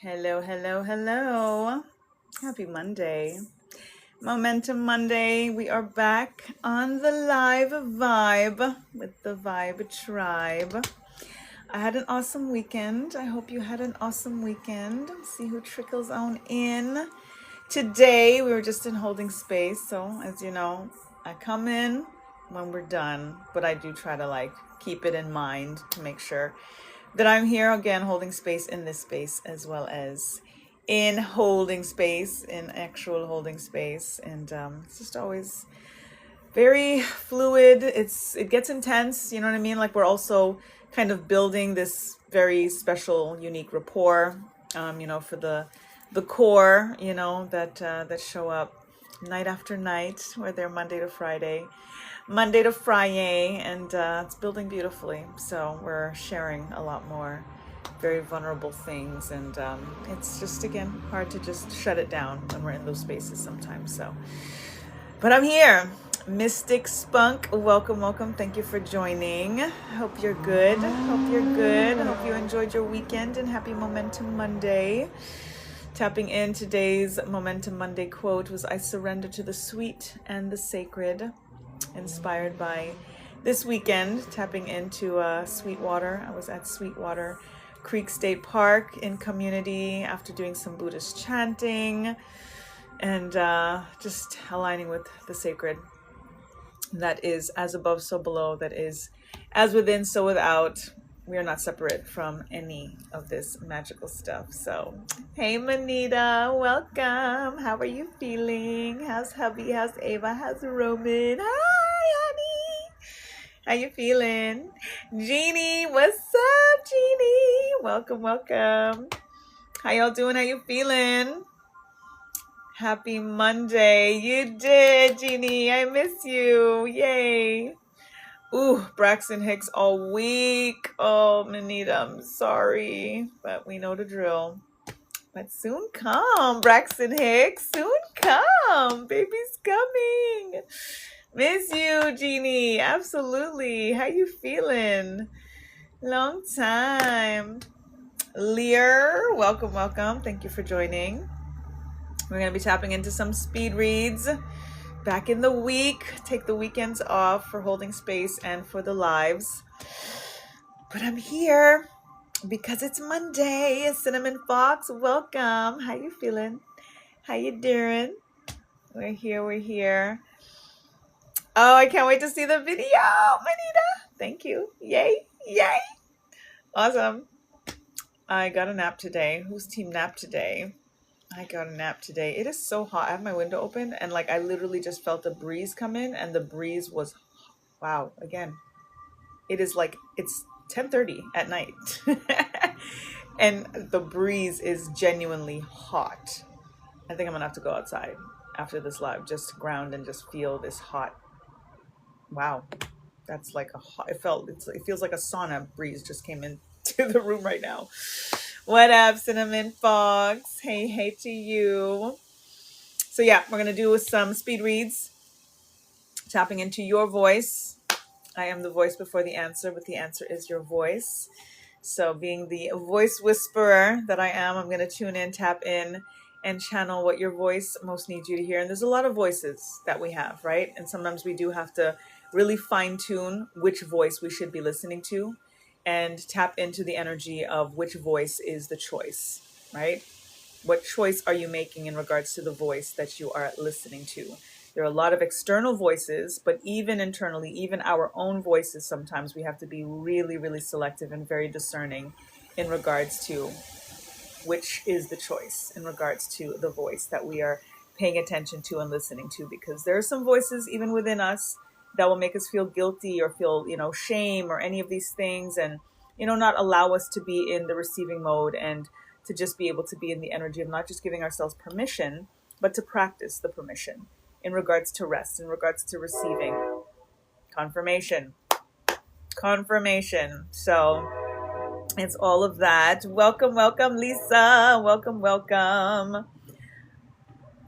Hello, hello, hello. Happy Monday. Momentum Monday. We are back on the live vibe with the Vibe Tribe. I had an awesome weekend. I hope you had an awesome weekend. See who trickles on in. Today, we were just in holding space. So, as you know, I come in when we're done, but I do try to keep it in mind to make sure that I'm here again holding space in this space as well as in holding space, in actual holding space. And it's just always very fluid. It gets intense, you know what I mean? Like we're also kind of building this very special, unique rapport, for the core, that show up night after night. We're there Monday to Friday, and it's building beautifully. So we're sharing a lot more very vulnerable things, and it's just again hard to just shut it down when we're in those spaces sometimes. So, but I'm here. Mystic Spunk, welcome, welcome. Thank you for joining. Hope you're good. Hope you're good. Hope you enjoyed your weekend, and happy Momentum Monday. Tapping in today's Momentum Monday quote was, "I surrender to the sweet and the sacred." Inspired by this weekend, tapping into Sweetwater. I was at Sweetwater Creek State Park in community after doing some Buddhist chanting and just aligning with the sacred that is as above, so below, that is as within, so without. We are not separate from any of this magical stuff. So, hey Manita, welcome. How are you feeling? How's hubby? How's Ava? How's Roman? Hi, honey. How you feeling? Jeannie, what's up, Jeannie? Welcome, welcome. How y'all doing? How you feeling? Happy Monday. You did, Jeannie. I miss you. Yay. Ooh, Braxton Hicks all week. Oh, Manita, I'm sorry, but we know the drill. But soon come, Braxton Hicks. Soon come. Baby's coming. Miss you, Jeannie. Absolutely. How you feeling? Long time. Lear, welcome, welcome. Thank you for joining. We're going to be tapping into some speed reads. Back in the week, take the weekends off for holding space and for the lives. But I'm here because it's Monday. Cinnamon Fox, welcome. How you feeling? How you doing? We're here. Oh, I can't wait to see the video, Manita. Thank you. Yay. Awesome. I got a nap today. Who's team nap today? I got a nap today. It is so hot. I have my window open and I literally just felt the breeze come in, and the breeze was, wow, again, it's 10:30 at night and the breeze is genuinely hot. I think I'm gonna have to go outside after this live, just to ground and just feel this hot. Wow. That's like a hot, it feels like a sauna breeze just came into the room right now. What up, Cinnamon Fox? Hey to you. So yeah, we're going to do some speed reads, tapping into your voice. I am the voice before the answer, but the answer is your voice. So being the voice whisperer that I am, I'm going to tune in, tap in, and channel what your voice most needs you to hear. And there's a lot of voices that we have, right? And sometimes we do have to really fine tune which voice we should be listening to, and tap into the energy of which voice is the choice, right? What choice are you making in regards to the voice that you are listening to? There are a lot of external voices, but even internally, even our own voices, sometimes we have to be really, really selective and very discerning in regards to which is the choice, in regards to the voice that we are paying attention to and listening to, because there are some voices even within us that will make us feel guilty or feel, shame or any of these things, and, not allow us to be in the receiving mode and to just be able to be in the energy of not just giving ourselves permission, but to practice the permission in regards to rest, in regards to receiving confirmation. So it's all of that. Welcome, Lisa. Welcome.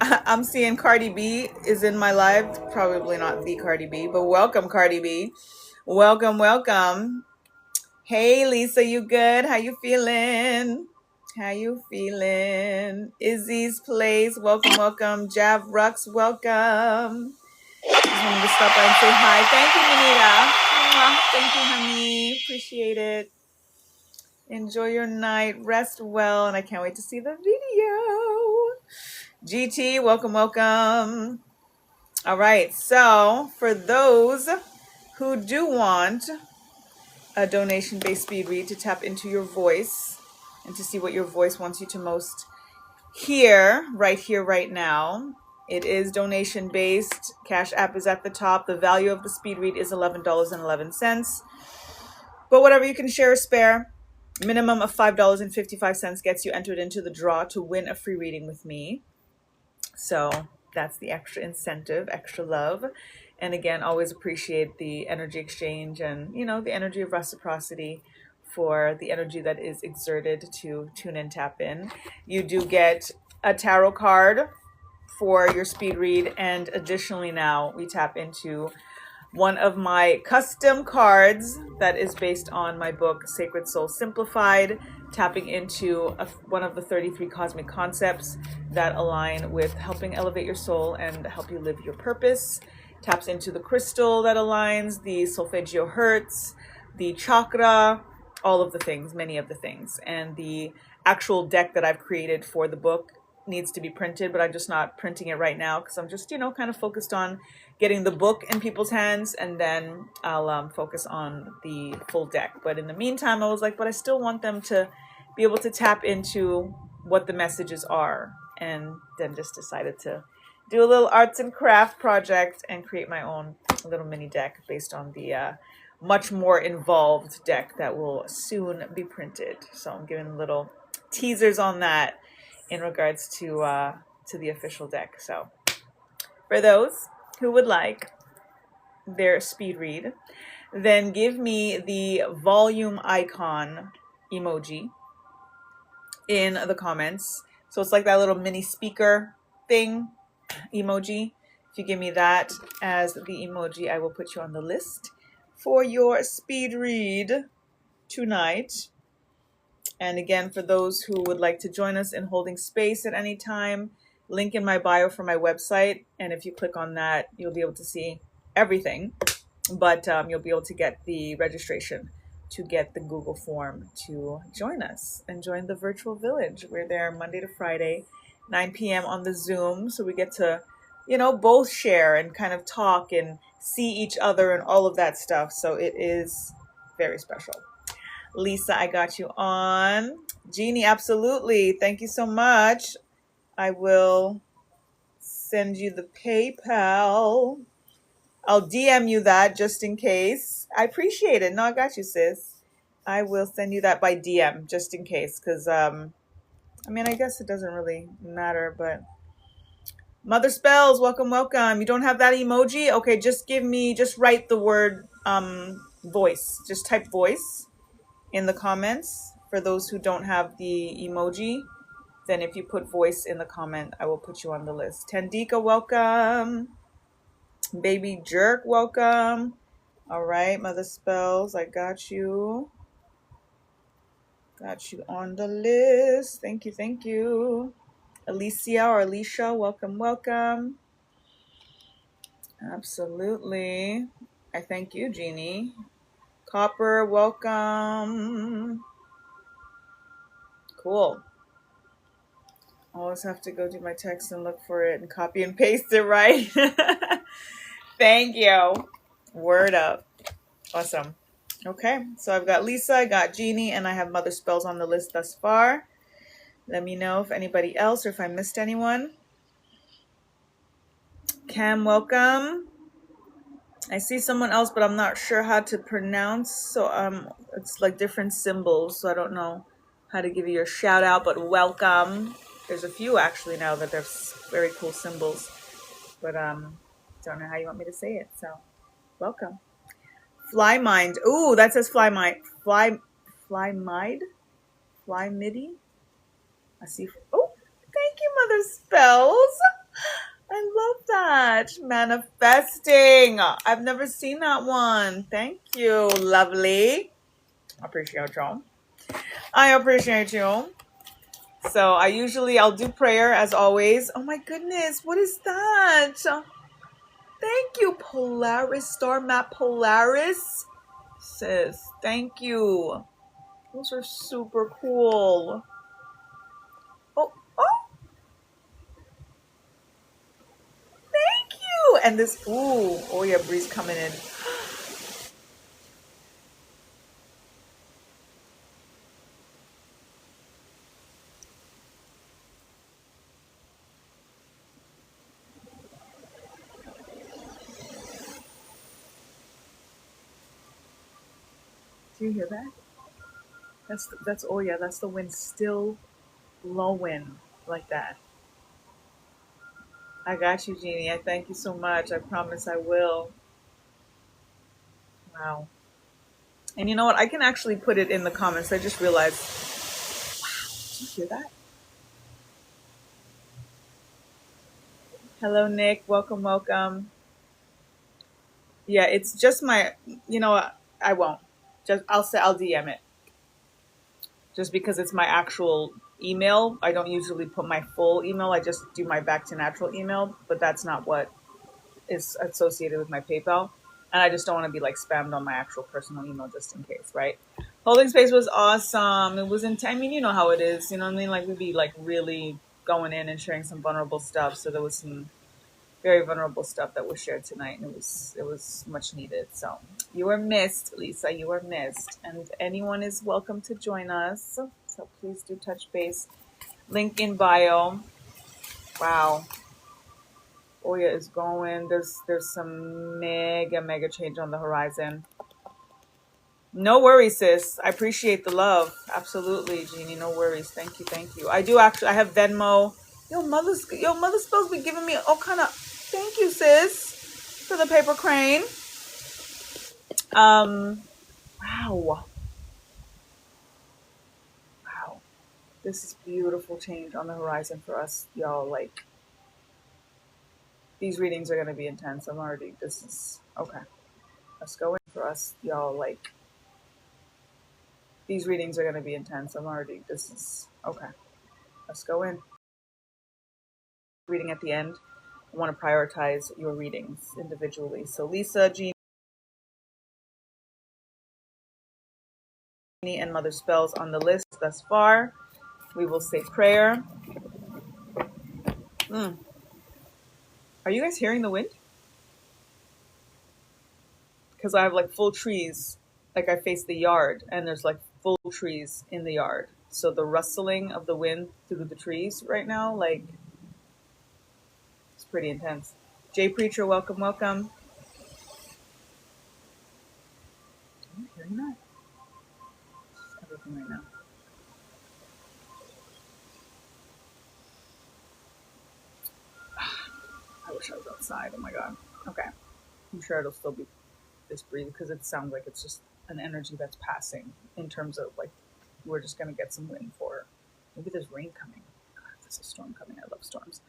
I'm seeing Cardi B is in my live. Probably not the Cardi B, but welcome, Cardi B. Welcome. Hey, Lisa, you good? How you feeling? How you feeling? Izzy's Place, welcome, welcome. Jav Rux, welcome. Just wanted to stop by and say hi. Thank you, Manita. Mwah. Thank you, honey. Appreciate it. Enjoy your night. Rest well, and I can't wait to see the video. GT, welcome, welcome. All right, so for those who do want a donation-based speed read to tap into your voice and to see what your voice wants you to most hear, right now, it is donation-based. Cash App is at the top. The value of the speed read is $11.11. But whatever you can share or spare, minimum of $5.55 gets you entered into the draw to win a free reading with me. So that's the extra incentive, extra love. And again, always appreciate the energy exchange and, the energy of reciprocity for the energy that is exerted to tune in, tap in. You do get a tarot card for your speed read. And additionally, now we tap into one of my custom cards that is based on my book, Sacred Soul Simplified, tapping into one of the 33 cosmic concepts that align with helping elevate your soul and help you live your purpose. Taps into the crystal that aligns, the solfeggio hertz, the chakra, all of the things, many of the things. And the actual deck that I've created for the book needs to be printed, but I'm just not printing it right now because I'm just, kind of focused on getting the book in people's hands, and then I'll focus on the full deck. But in the meantime, I was like, but I still want them to be able to tap into what the messages are, and then just decided to do a little arts and craft project and create my own little mini deck based on the much more involved deck that will soon be printed. So I'm giving little teasers on that in regards to the official deck. So for those who would like their speed read, then give me the volume icon emoji in the comments. So it's like that little mini speaker thing emoji. If you give me that as the emoji, I will put you on the list for your speed read tonight. And again, for those who would like to join us in holding space at any time, link in my bio for my website. And if you click on that, you'll be able to see everything. But you'll be able to get the registration to get the Google form to join us and join the virtual village. We're there Monday to Friday, 9 p.m. on the Zoom. So we get to, both share and kind of talk and see each other and all of that stuff. So it is very special. Lisa, I got you on. Jeannie, absolutely. Thank you so much. I will send you the PayPal. I'll DM you that just in case. I appreciate it. No, I got you, sis. I will send you that by DM just in case. Because, I guess it doesn't really matter. But Mother Spells, welcome, welcome. You don't have that emoji? Okay, just write the word voice. Just type voice in the comments for those who don't have the emoji. Then if you put voice in the comment, I will put you on the list. Tandika, welcome. Baby Jerk, welcome. All right, Mother Spells, I got you. Got you on the list. Thank you, thank you. Alicia or Alicia, welcome, welcome. Absolutely. I thank you, Jeannie. Copper, welcome. Cool. Always have to go do my text and look for it and copy and paste it, right? Thank you. Word up. Awesome. Okay, so I've got Lisa, I got Jeannie, and I have Mother Spells on the list thus far. Let me know if anybody else or if I missed anyone. Cam, welcome. I see someone else, but I'm not sure how to pronounce. So it's like different symbols, so I don't know how to give you a shout out, but welcome. There's a few actually now that there's very cool symbols, but don't know how you want me to say it. So welcome. Fly Mind. Ooh, that says Fly Mind. Fly Midi. I see. Oh, thank you, Mother Spells. I love that. Manifesting. I've never seen that one. Thank you. Lovely. I appreciate you. I appreciate you. So I'll do prayer as always. Oh my goodness, what is that? Thank you, Polaris Star Map Polaris. Sis, thank you. Those are super cool. Oh, oh, thank you. And this, ooh, oh yeah, breeze coming in. Do you hear that? That's oh yeah, that's the wind still blowing like that. I got you, Jeannie. I thank you so much. I promise I will. Wow. And you know what? I can actually put it in the comments. I just realized. Did you hear that? Hello, Nick. Welcome, welcome. Yeah, it's just my. You know what? I won't. Just I'll DM it. Just because it's my actual email. I don't usually put my full email. I just do my back to natural email, but that's not what is associated with my PayPal. And I just don't want to be like spammed on my actual personal email just in case, right? Holding space was awesome. It was I mean, you know how it is. You know what I mean? Like we'd be like really going in and sharing some vulnerable stuff. So there was some very vulnerable stuff that was shared tonight, and it was much needed. So you were missed, Lisa. You were missed, and anyone is welcome to join us. So please do touch base. Link in bio. Wow, Oya is going. There's some mega change on the horizon. No worries, sis. I appreciate the love. Absolutely, Jeannie. No worries. Thank you, thank you. I do actually. I have Venmo. Your mother's supposed to be giving me all kind of. Thank you, sis, for the paper crane. Wow. Wow. This is beautiful change on the horizon for us, y'all. Like, these readings are going to be intense. This is, okay. Let's go in for us, y'all. Like, these readings are going to be intense. This is, okay. Let's go in. Reading at the end. I want to prioritize your readings individually. So, Lisa, Jeannie, and Mother Spells on the list thus far. We will say prayer. Are you guys hearing the wind? Because I have like full trees. Like I face the yard and there's like full trees in the yard. So the rustling of the wind through the trees right now, like, it's pretty intense. Jay Preacher, welcome, welcome. Are you hearing that? Everything right now. I wish I was outside. Oh my god. Okay. I'm sure it'll still be this breeze because it sounds like it's just an energy that's passing in terms of like we're just gonna get some wind for maybe there's rain coming. God, there's a storm coming. I love storms.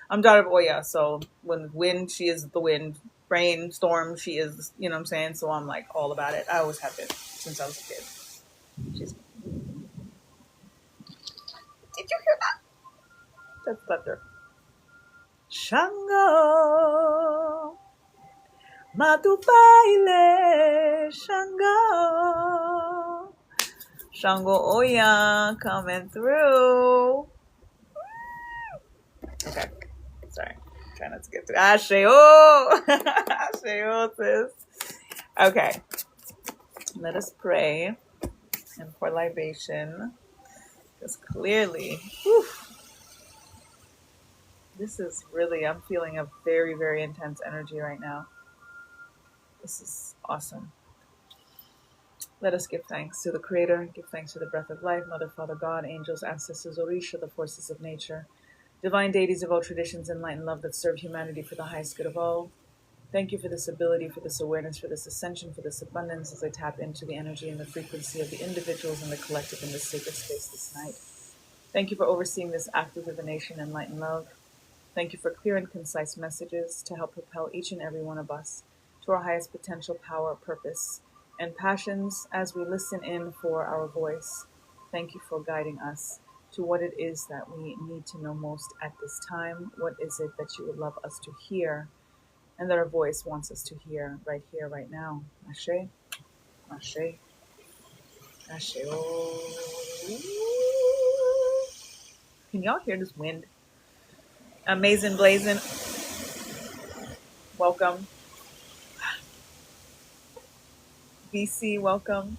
I'm daughter of Oya, so when wind, she is the wind. Rain, storm, she is, you know what I'm saying? So I'm like all about it. I always have been since I was a kid. She's. Did you hear that? That's thunder. Shango, Matupaile, Shango. Shango Oya coming through. Okay, sorry. Try not to get through. Asheo! Asheo, sis. Okay, let us pray and pour libation. Because clearly, whew, this is really, I'm feeling a very intense energy right now. This is awesome. Let us give thanks to the Creator, give thanks to the breath of life, Mother, Father, God, angels, ancestors, Orisha, the forces of nature, divine deities of all traditions, and light and love that serve humanity for the highest good of all. Thank you for this ability, for this awareness, for this ascension, for this abundance as I tap into the energy and the frequency of the individuals and the collective in this sacred space this night. Thank you for overseeing this act of divination and light and love. Thank you for clear and concise messages to help propel each and every one of us to our highest potential power, purpose, and passions as we listen in for our voice. Thank you for guiding us to what it is that we need to know most at this time. What is it that you would love us to hear and that our voice wants us to hear right here, right now? Ashe, ashe, ashe. Oh. Can y'all hear this wind? Amazing Blazing, welcome. BC, welcome.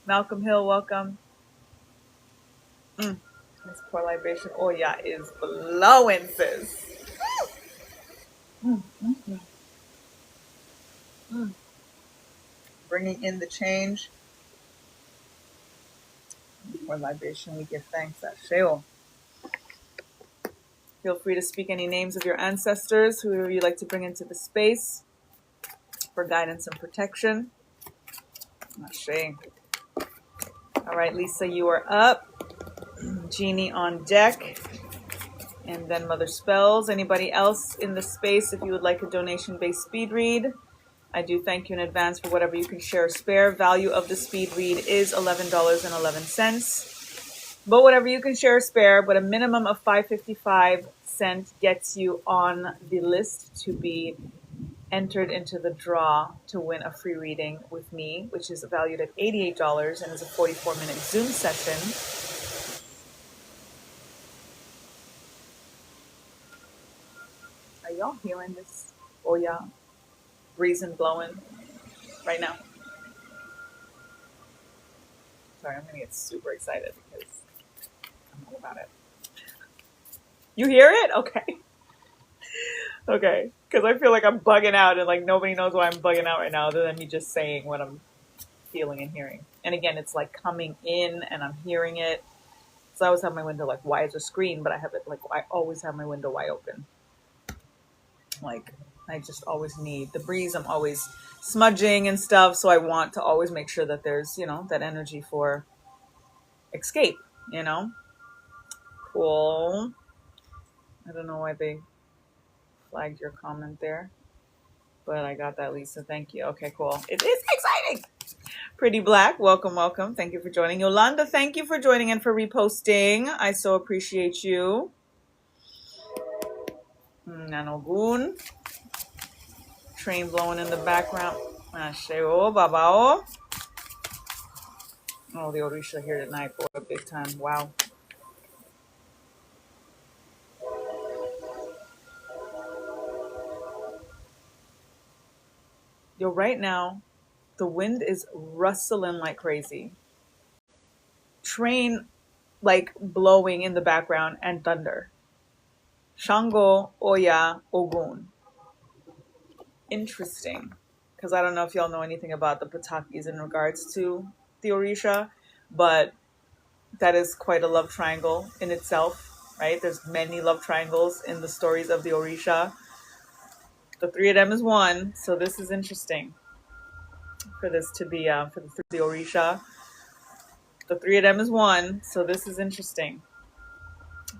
Malcolm Hill, welcome. This poor libation. Oh yeah, is blowing, sis. Mm, mm, mm, mm. Bringing in the change. For libation, we give thanks. Asheo. Feel free to speak any names of your ancestors, whoever you'd like to bring into the space for guidance and protection. Ashe. All right, Lisa, you are up. Jeannie on deck. And then Mother Spells. Anybody else in the space, if you would like a donation-based speed read, I do thank you in advance for whatever you can share or spare. Value of the speed read is $11.11. But whatever you can share or spare, but a minimum of $5.55 gets you on the list to be entered into the draw to win a free reading with me, which is valued at $88 and is a 44-minute Zoom session. Are y'all hearing this? Oh yeah, breezing, blowing right now. Sorry, I'm gonna get super excited because I'm all about it. You hear it? Okay. Okay. Because I feel like I'm bugging out and like nobody knows why I'm bugging out right now other than me just saying what I'm feeling and hearing. And again, it's like coming in and I'm hearing it. So I always have my window like wide as a screen, but I have it like I always have my window wide open. Like I just always need the breeze. I'm always smudging and stuff. So I want to always make sure that there's, you know, that energy for escape, you know? Cool. I don't know why they flagged your comment there, but I got that, Lisa. Thank you. Okay, cool. It is exciting. Pretty Black, welcome, welcome. Thank you for joining. Yolanda, thank you for joining and for reposting. I so appreciate you. Nanogun. Train blowing in the background. Asheo, babao. Oh, the Orisha here tonight, boy, big time. Wow. Yo, right now, the wind is rustling like crazy. Train like blowing in the background and thunder. Shango, Oya, Ogun. Interesting. Because I don't know if y'all know anything about the Patakis in regards to the Orisha, but that is quite a love triangle in itself, right? There's many love triangles in the stories of the Orisha. The three of them is one, so this is interesting for this to be for the Orisha. The three of them is one, so this is interesting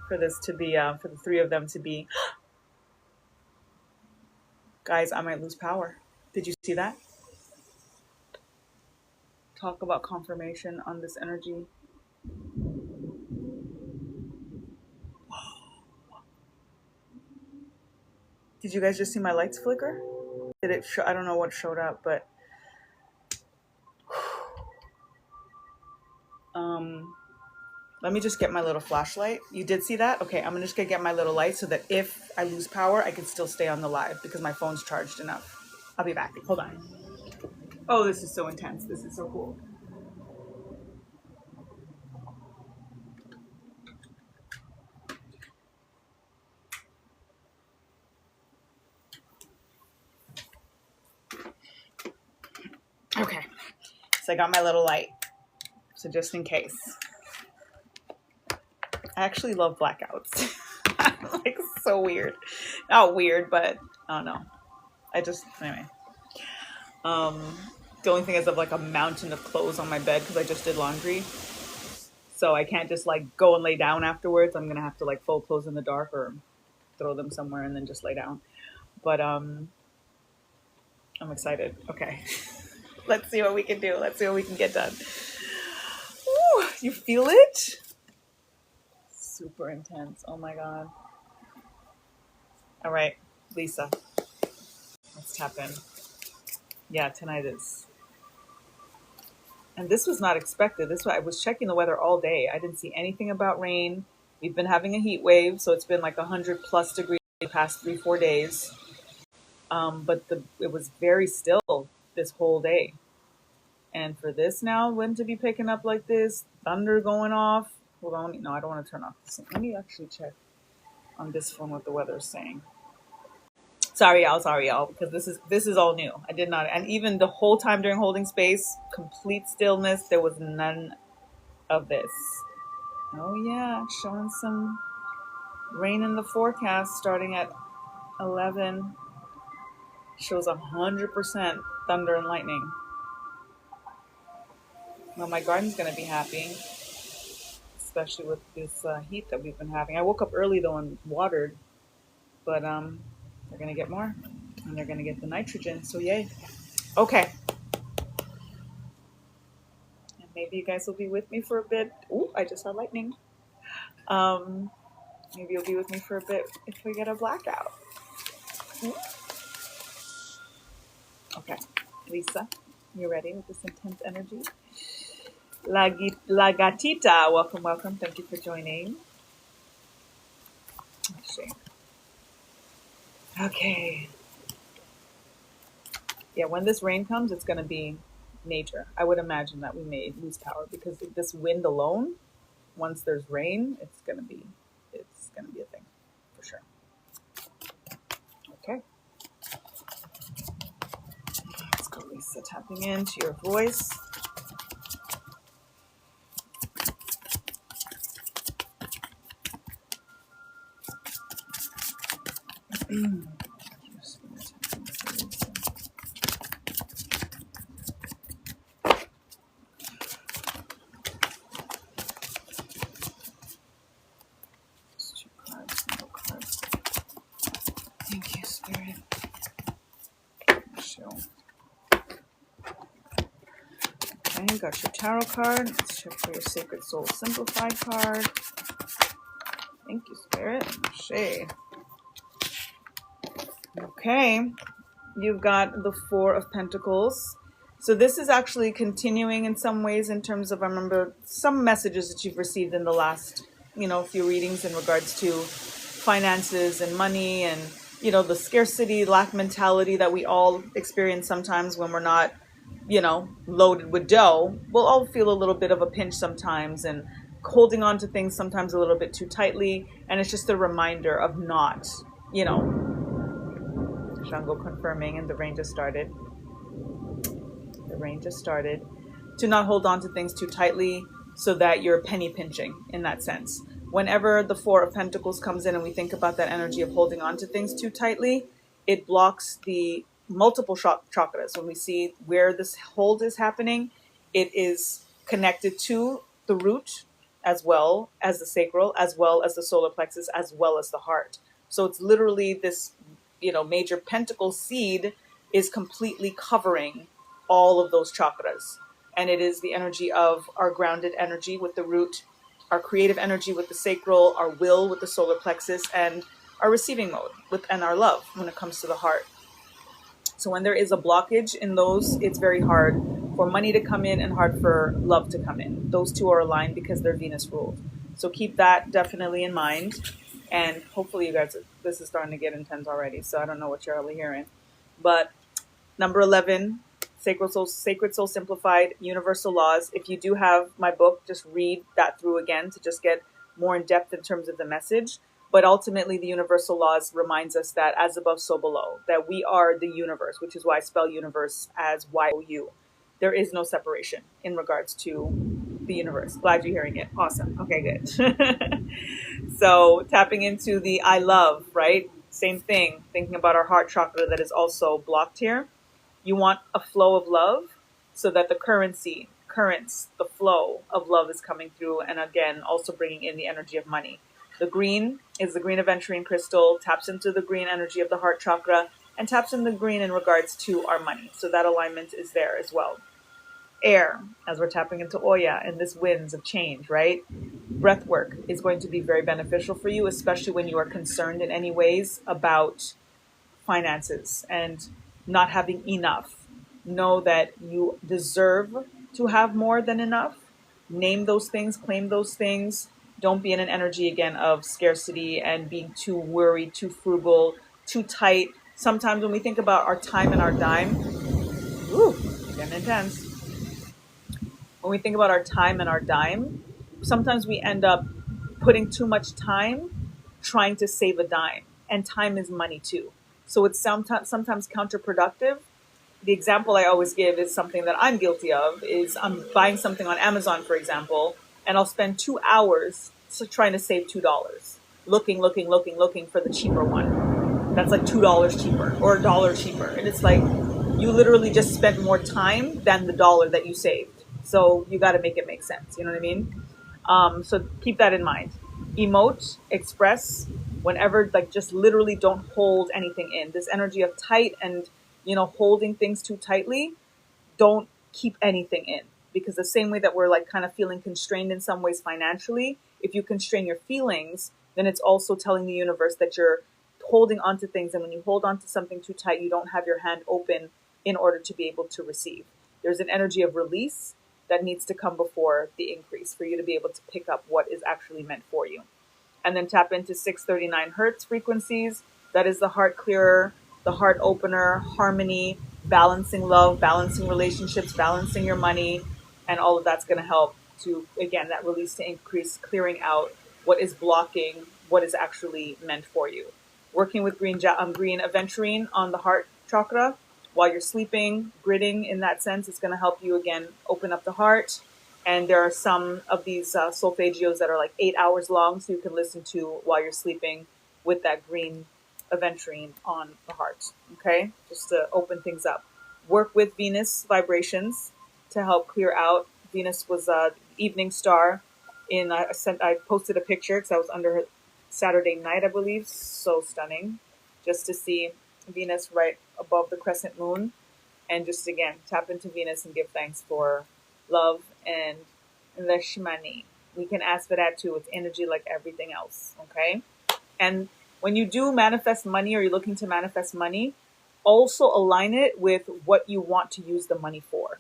for this to be for the three of them to be. Guys, I might lose power. Did you see that? Talk about confirmation on this energy. Did you guys just see my lights flicker? Did it show? I don't know what showed up, but let me just get my little flashlight. You did see that? Okay, I'm just gonna get my little light so that if I lose power, I can still stay on the live because my phone's charged enough. I'll be back. Hold on. Oh, this is so intense. This is so cool. Okay, so I got my little light. So just in case. I actually love blackouts. Like so weird. Not weird, but I don't know. Anyway. The only thing is I have like a mountain of clothes on my bed because I just did laundry. So I can't just like go and lay down afterwards. I'm gonna have to like fold clothes in the dark or throw them somewhere and then just lay down. But I'm excited. Okay. Let's see what we can do. Let's see what we can get done. Ooh, you feel it? Super intense. Oh my God. All right, Lisa, let's tap in. Yeah, tonight is. And this was not expected. This I was checking the weather all day. I didn't see anything about rain. We've been having a heat wave, so it's been like 100+ degrees the past 3-4 days. But it was very still this whole day. And for this now, when to be picking up like this, thunder going off. Hold on, no, I don't want to turn off this. Let me actually check on this phone what the weather is saying. Sorry, y'all, because this is all new. I did not, and even the whole time during holding space, complete stillness. There was none of this. Oh yeah, showing some rain in the forecast starting at 11. Shows 100% thunder and lightning. Well, my garden's gonna be happy, especially with this heat that we've been having. I woke up early though and watered, but they're gonna get more, and they're gonna get the nitrogen. So yay. Okay. And maybe you guys will be with me for a bit. Ooh, I just saw lightning. Maybe you'll be with me for a bit if we get a blackout. Okay, Lisa, you ready with this intense energy? La Gatita, welcome, welcome. Thank you for joining. Let's see. Okay. Yeah, when this rain comes, it's going to be major. I would imagine that we may lose power because this wind alone, once there's rain, it's going to be a thing for sure. Okay. Let's go, Lisa, tapping into your voice. Thank you, Spirit. Okay, you got your tarot card. Let's check for your Sacred Soul Simplified card. Thank you, Spirit. Shade. Okay, you've got the Four of Pentacles. So this is actually continuing in some ways in terms of, I remember some messages that you've received in the last, few readings in regards to finances and money and, the scarcity, lack mentality that we all experience sometimes when we're not, loaded with dough. We'll all feel a little bit of a pinch sometimes and holding on to things sometimes a little bit too tightly. And it's just a reminder of not, Shango confirming, and the rain just started. To not hold on to things too tightly so that you're penny pinching in that sense. Whenever the Four of Pentacles comes in and we think about that energy of holding on to things too tightly, it blocks the multiple chakras. When we see where this hold is happening, it is connected to the root as well as the sacral, as well as the solar plexus, as well as the heart. So it's literally this, major pentacle seed is completely covering all of those chakras. And it is the energy of our grounded energy with the root, our creative energy with the sacral, our will with the solar plexus, and our receiving mode and our love when it comes to the heart. So when there is a blockage in those, it's very hard for money to come in and hard for love to come in. Those two are aligned because they're Venus ruled. So keep that definitely in mind. And hopefully you guys, this is starting to get intense already. So I don't know what you're all hearing. But number 11, Sacred Soul Simplified, Universal Laws. If you do have my book, just read that through again to just get more in depth in terms of the message. But ultimately, the Universal Laws reminds us that as above, so below, that we are the universe, which is why I spell universe as Y-O-U. There is no separation in regards to the universe. Glad you're hearing it. Awesome. Okay, good. So tapping into the I love, right? Same thing. Thinking about our heart chakra that is also blocked here. You want a flow of love so that the currents, the flow of love is coming through. And again, also bringing in the energy of money. The green is the green aventurine crystal, taps into the green energy of the heart chakra, and taps in the green in regards to our money. So that alignment is there as well. Air, as we're tapping into Oya and this winds of change, right? Breath work is going to be very beneficial for you, especially when you are concerned in any ways about finances and not having enough. Know that you deserve to have more than enough. Name those things, claim those things. Don't be in an energy again of scarcity and being too worried, too frugal, too tight. Sometimes when we think about our time and our dime, ooh, getting intense. When we think about our time and our dime, sometimes we end up putting too much time trying to save a dime. And time is money too. So it's sometimes counterproductive. The example I always give is something that I'm guilty of is I'm buying something on Amazon, for example, and I'll spend 2 hours trying to save $2. Looking for the cheaper one. That's like $2 cheaper or $1 cheaper. And it's like you literally just spent more time than the dollar that you saved. So you got to make it make sense. You know what I mean? So keep that in mind. Emote, express, whenever, like just literally don't hold anything in. This energy of tight and, holding things too tightly, don't keep anything in. Because the same way that we're like kind of feeling constrained in some ways financially, if you constrain your feelings, then it's also telling the universe that you're holding on to things. And when you hold on to something too tight, you don't have your hand open in order to be able to receive. There's an energy of release that needs to come before the increase for you to be able to pick up what is actually meant for you. And then tap into 639 hertz frequencies. That is the heart clearer, the heart opener, harmony, balancing love, balancing relationships, balancing your money. And all of that's going to help to, again, that release to increase, clearing out what is blocking what is actually meant for you. Working with green aventurine on the heart chakra while you're sleeping, gritting in that sense, is going to help you, again, open up the heart. And there are some of these solfeggios that are like 8 hours long, so you can listen to while you're sleeping with that green aventurine on the heart, okay? Just to open things up. Work with Venus vibrations to help clear out. Venus was evening star. I posted a picture because I was under her Saturday night, I believe. So stunning. Just to see Venus right above the crescent moon. And just, again, tap into Venus and give thanks for love and Lakshmani. We can ask for that too. It's energy like everything else, okay? And when you do manifest money or you're looking to manifest money, also align it with what you want to use the money for.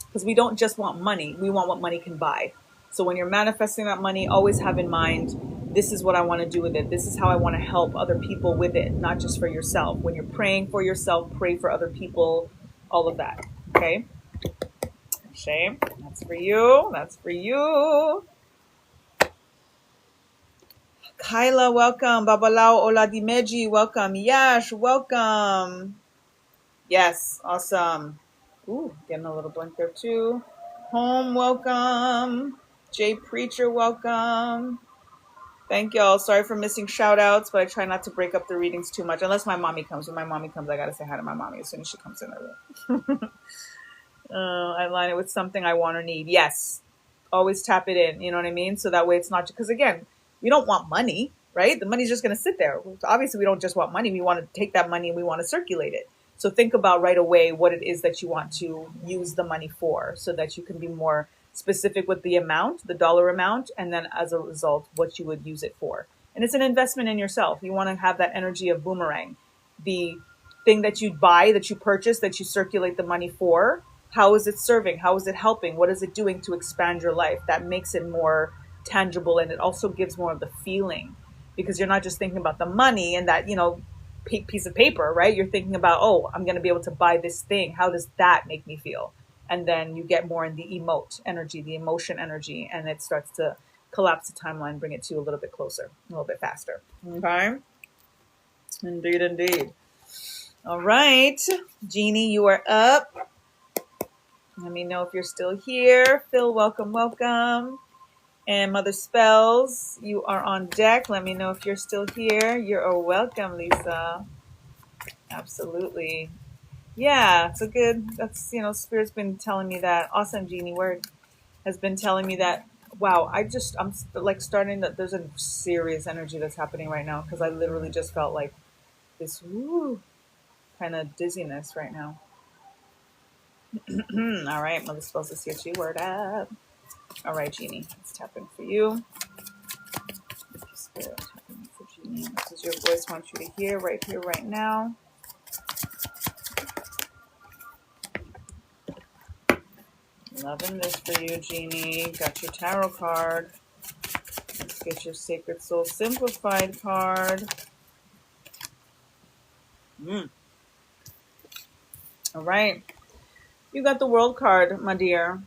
Because we don't just want money, we want what money can buy. So when you're manifesting that money, always have in mind, this is what I want to do with it. This is how I want to help other people with it, not just for yourself. When you're praying for yourself, pray for other people, all of that, okay? Shame, that's for you. That's for you. Kyla, welcome. Babalao Oladimeji, welcome. Yash, welcome. Yes, awesome. Ooh, getting a little blank there too. Home, welcome. Jay Preacher, welcome. Thank y'all. Sorry for missing shout outs, but I try not to break up the readings too much. Unless my mommy comes. When my mommy comes, I got to say hi to my mommy as soon as she comes in the room. I line it with something I want or need. Yes. Always tap it in. You know what I mean? So that way it's not, because again, we don't want money, right? The money's just going to sit there. Obviously, we don't just want money. We want to take that money and we want to circulate it. So think about right away what it is that you want to use the money for so that you can be more specific with the amount, the dollar amount, and then as a result, what you would use it for. And it's an investment in yourself. You want to have that energy of boomerang. The thing that you buy, that you purchase, that you circulate the money for, how is it serving? How is it helping? What is it doing to expand your life? That makes it more tangible, and it also gives more of the feeling, because you're not just thinking about the money and that, piece of paper, right? You're thinking about, oh, I'm going to be able to buy this thing. How does that make me feel? And then you get more in the emote energy, the emotion energy, and it starts to collapse the timeline, bring it to you a little bit closer, a little bit faster. Okay? Indeed, indeed. All right. Jeannie, you are up. Let me know if you're still here. Phil, welcome, welcome. And Mother Spells, you are on deck. Let me know if you're still here. You're welcome, Lisa. Absolutely. Yeah, it's a good, that's, Spirit's been telling me that. Awesome, Jeannie Word has been telling me that. Wow, I'm like starting that. There's a serious energy that's happening right now, because I literally just felt like this, woo, kind of dizziness right now. All right, Mother supposed to see what you word up. All right, Genie, let's tap in for you. Spirit, tap in for Genie. This is your voice. I want you to hear, right now. Loving this for you, Genie. Got your tarot card. Let's get your Sacred Soul Simplified card. All right. You got the World card, my dear.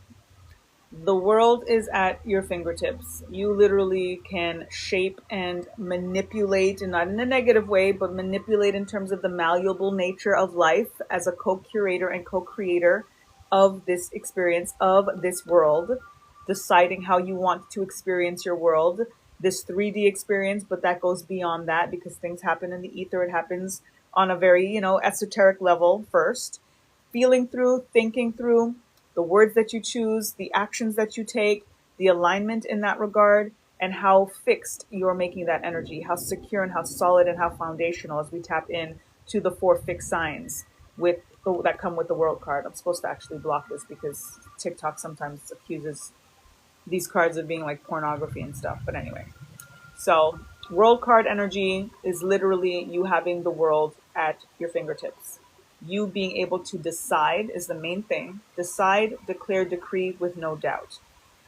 The world is at your fingertips. You literally can shape and manipulate, and not in a negative way, but manipulate in terms of the malleable nature of life as a co-curator and co-creator of this experience, of this world, deciding how you want to experience your world, this 3D experience, but that goes beyond that because things happen in the ether. It happens on a very, esoteric level first. Feeling through, thinking through, the words that you choose, the actions that you take, the alignment in that regard, and how fixed you're making that energy, how secure and how solid and how foundational as we tap in to the 4 fixed signs that come with the World card. I'm supposed to actually block this because TikTok sometimes accuses these cards of being like pornography and stuff. But anyway, so World card energy is literally you having the world at your fingertips. You being able to decide is the main thing. Decide, declare, decree with no doubt.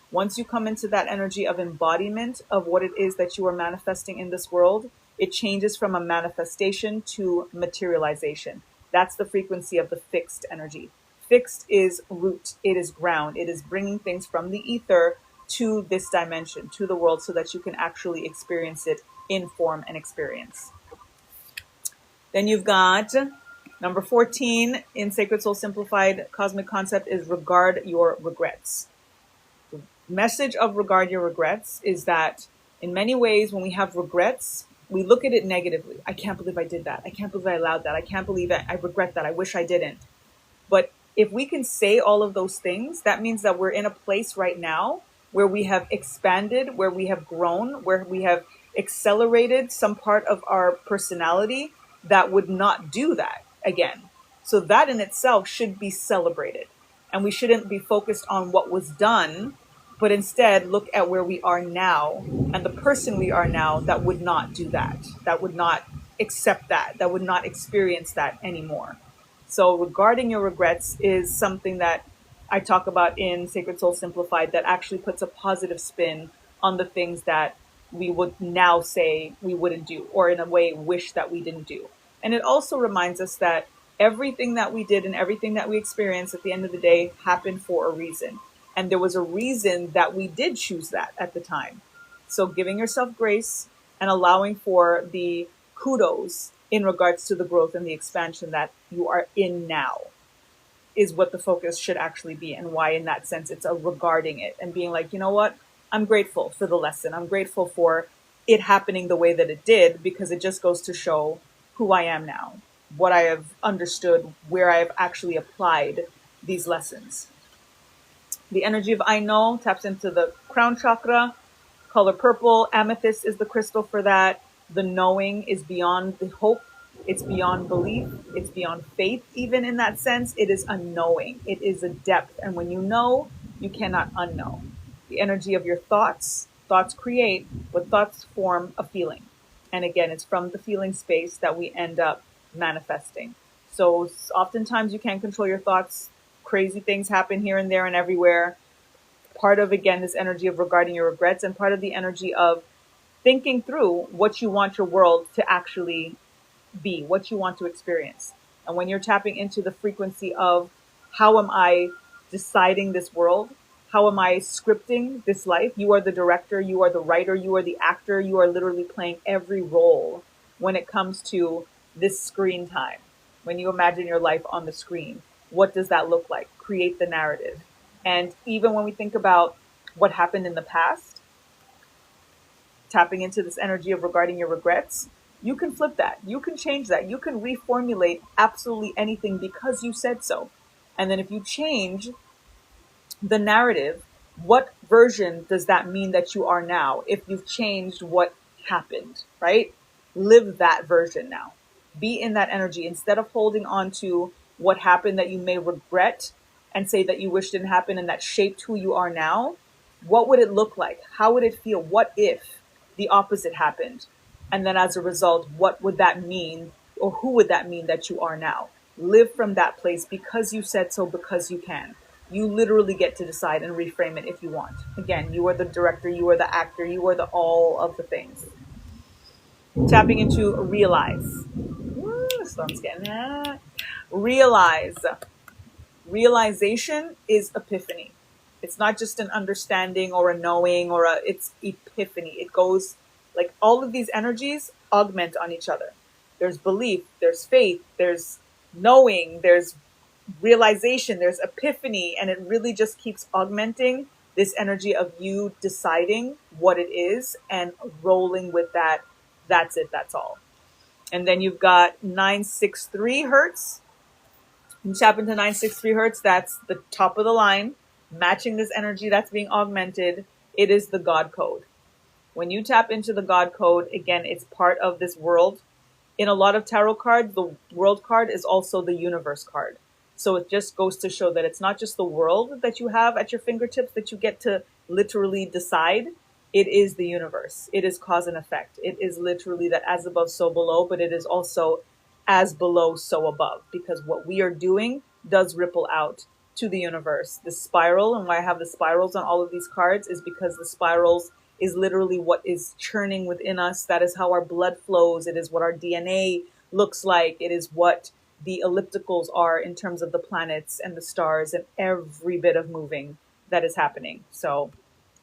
Once you come into that energy of embodiment of what it is that you are manifesting in this world, it changes from a manifestation to materialization. That's the frequency of the fixed energy. Fixed is root, it is ground, it is bringing things from the ether to this dimension, to the world, so that you can actually experience it in form and experience. Then you've got number 14 in Sacred Soul Simplified Cosmic Concept is regard your regrets. The message of regard your regrets is that in many ways, when we have regrets, we look at it negatively. I can't believe I did that. I can't believe I allowed that. I can't believe I regret that. I wish I didn't. But if we can say all of those things, that means that we're in a place right now where we have expanded, where we have grown, where we have accelerated some part of our personality that would not do that again. So that in itself should be celebrated. And we shouldn't be focused on what was done, but instead look at where we are now and the person we are now that would not do that, that would not accept that would not experience that anymore. So regarding your regrets is something that I talk about in Sacred Soul Simplified that actually puts a positive spin on the things that we would now say we wouldn't do, or in a way wish that we didn't do. And it also reminds us that everything that we did and everything that we experienced at the end of the day happened for a reason. And there was a reason that we did choose that at the time. So giving yourself grace and allowing for the kudos in regards to the growth and the expansion that you are in now is what the focus should actually be, and why in that sense it's a regarding it and being like, you know what, I'm grateful for the lesson. I'm grateful for it happening the way that it did, because it just goes to show who I am now, what I have understood, where I have actually applied these lessons. The energy of I know taps into the crown chakra, color purple. Amethyst is the crystal for that. The knowing is beyond the hope. It's beyond belief. It's beyond faith, even in that sense. It is a knowing. It is a depth. And when you know, you cannot unknow. The energy of your thoughts. Thoughts create, but thoughts form a feeling. And again, it's from the feeling space that we end up manifesting. So oftentimes you can't control your thoughts. Crazy things happen here and there and everywhere. Part of, again, this energy of regarding your regrets, and part of the energy of thinking through what you want your world to actually be, what you want to experience. And when you're tapping into the frequency of how am I deciding this world? How am I scripting this life? You are the director, you are the writer, you are the actor, you are literally playing every role when it comes to this screen time. When you imagine your life on the screen, what does that look like? Create the narrative. And even when we think about what happened in the past, tapping into this energy of regarding your regrets, you can flip that. You can change that. You can reformulate absolutely anything because you said so. And then if you change the narrative, what version does that mean that you are now if you've changed what happened, right? Live that version now. Be in that energy instead of holding on to what happened that you may regret and say that you wish didn't happen and that shaped who you are now. What would it look like? How would it feel? What if the opposite happened? And then as a result, what would that mean, or who would that mean that you are now? Live from that place because you said so, because you can. You literally get to decide and reframe it if you want. Again, you are the director, you are the actor, you are the all of the things. Tapping into realize. Woo, storm's getting that. Realize. Realization is epiphany. It's not just an understanding or a knowing or it's epiphany. It goes like all of these energies augment on each other. There's belief, there's faith, there's knowing, there's realization, there's epiphany, and it really just keeps augmenting this energy of you deciding what it is and rolling with that. That's it, that's all. And then you've got 963 hertz. You tap into 963 hertz, that's the top of the line, matching this energy that's being augmented. It is the God code. When you tap into the God code, again, it's part of this world. In a lot of tarot cards, the world card is also the universe card. So it just goes to show that it's not just the world that you have at your fingertips that you get to literally decide. It is the universe. It is cause and effect. It is literally that as above, so below, but it is also as below, so above, because what we are doing does ripple out to the universe. The spiral, and why I have the spirals on all of these cards, is because the spirals is literally what is churning within us. That is how our blood flows. It is what our DNA looks like. It is what the ellipticals are in terms of the planets and the stars and every bit of moving that is happening. So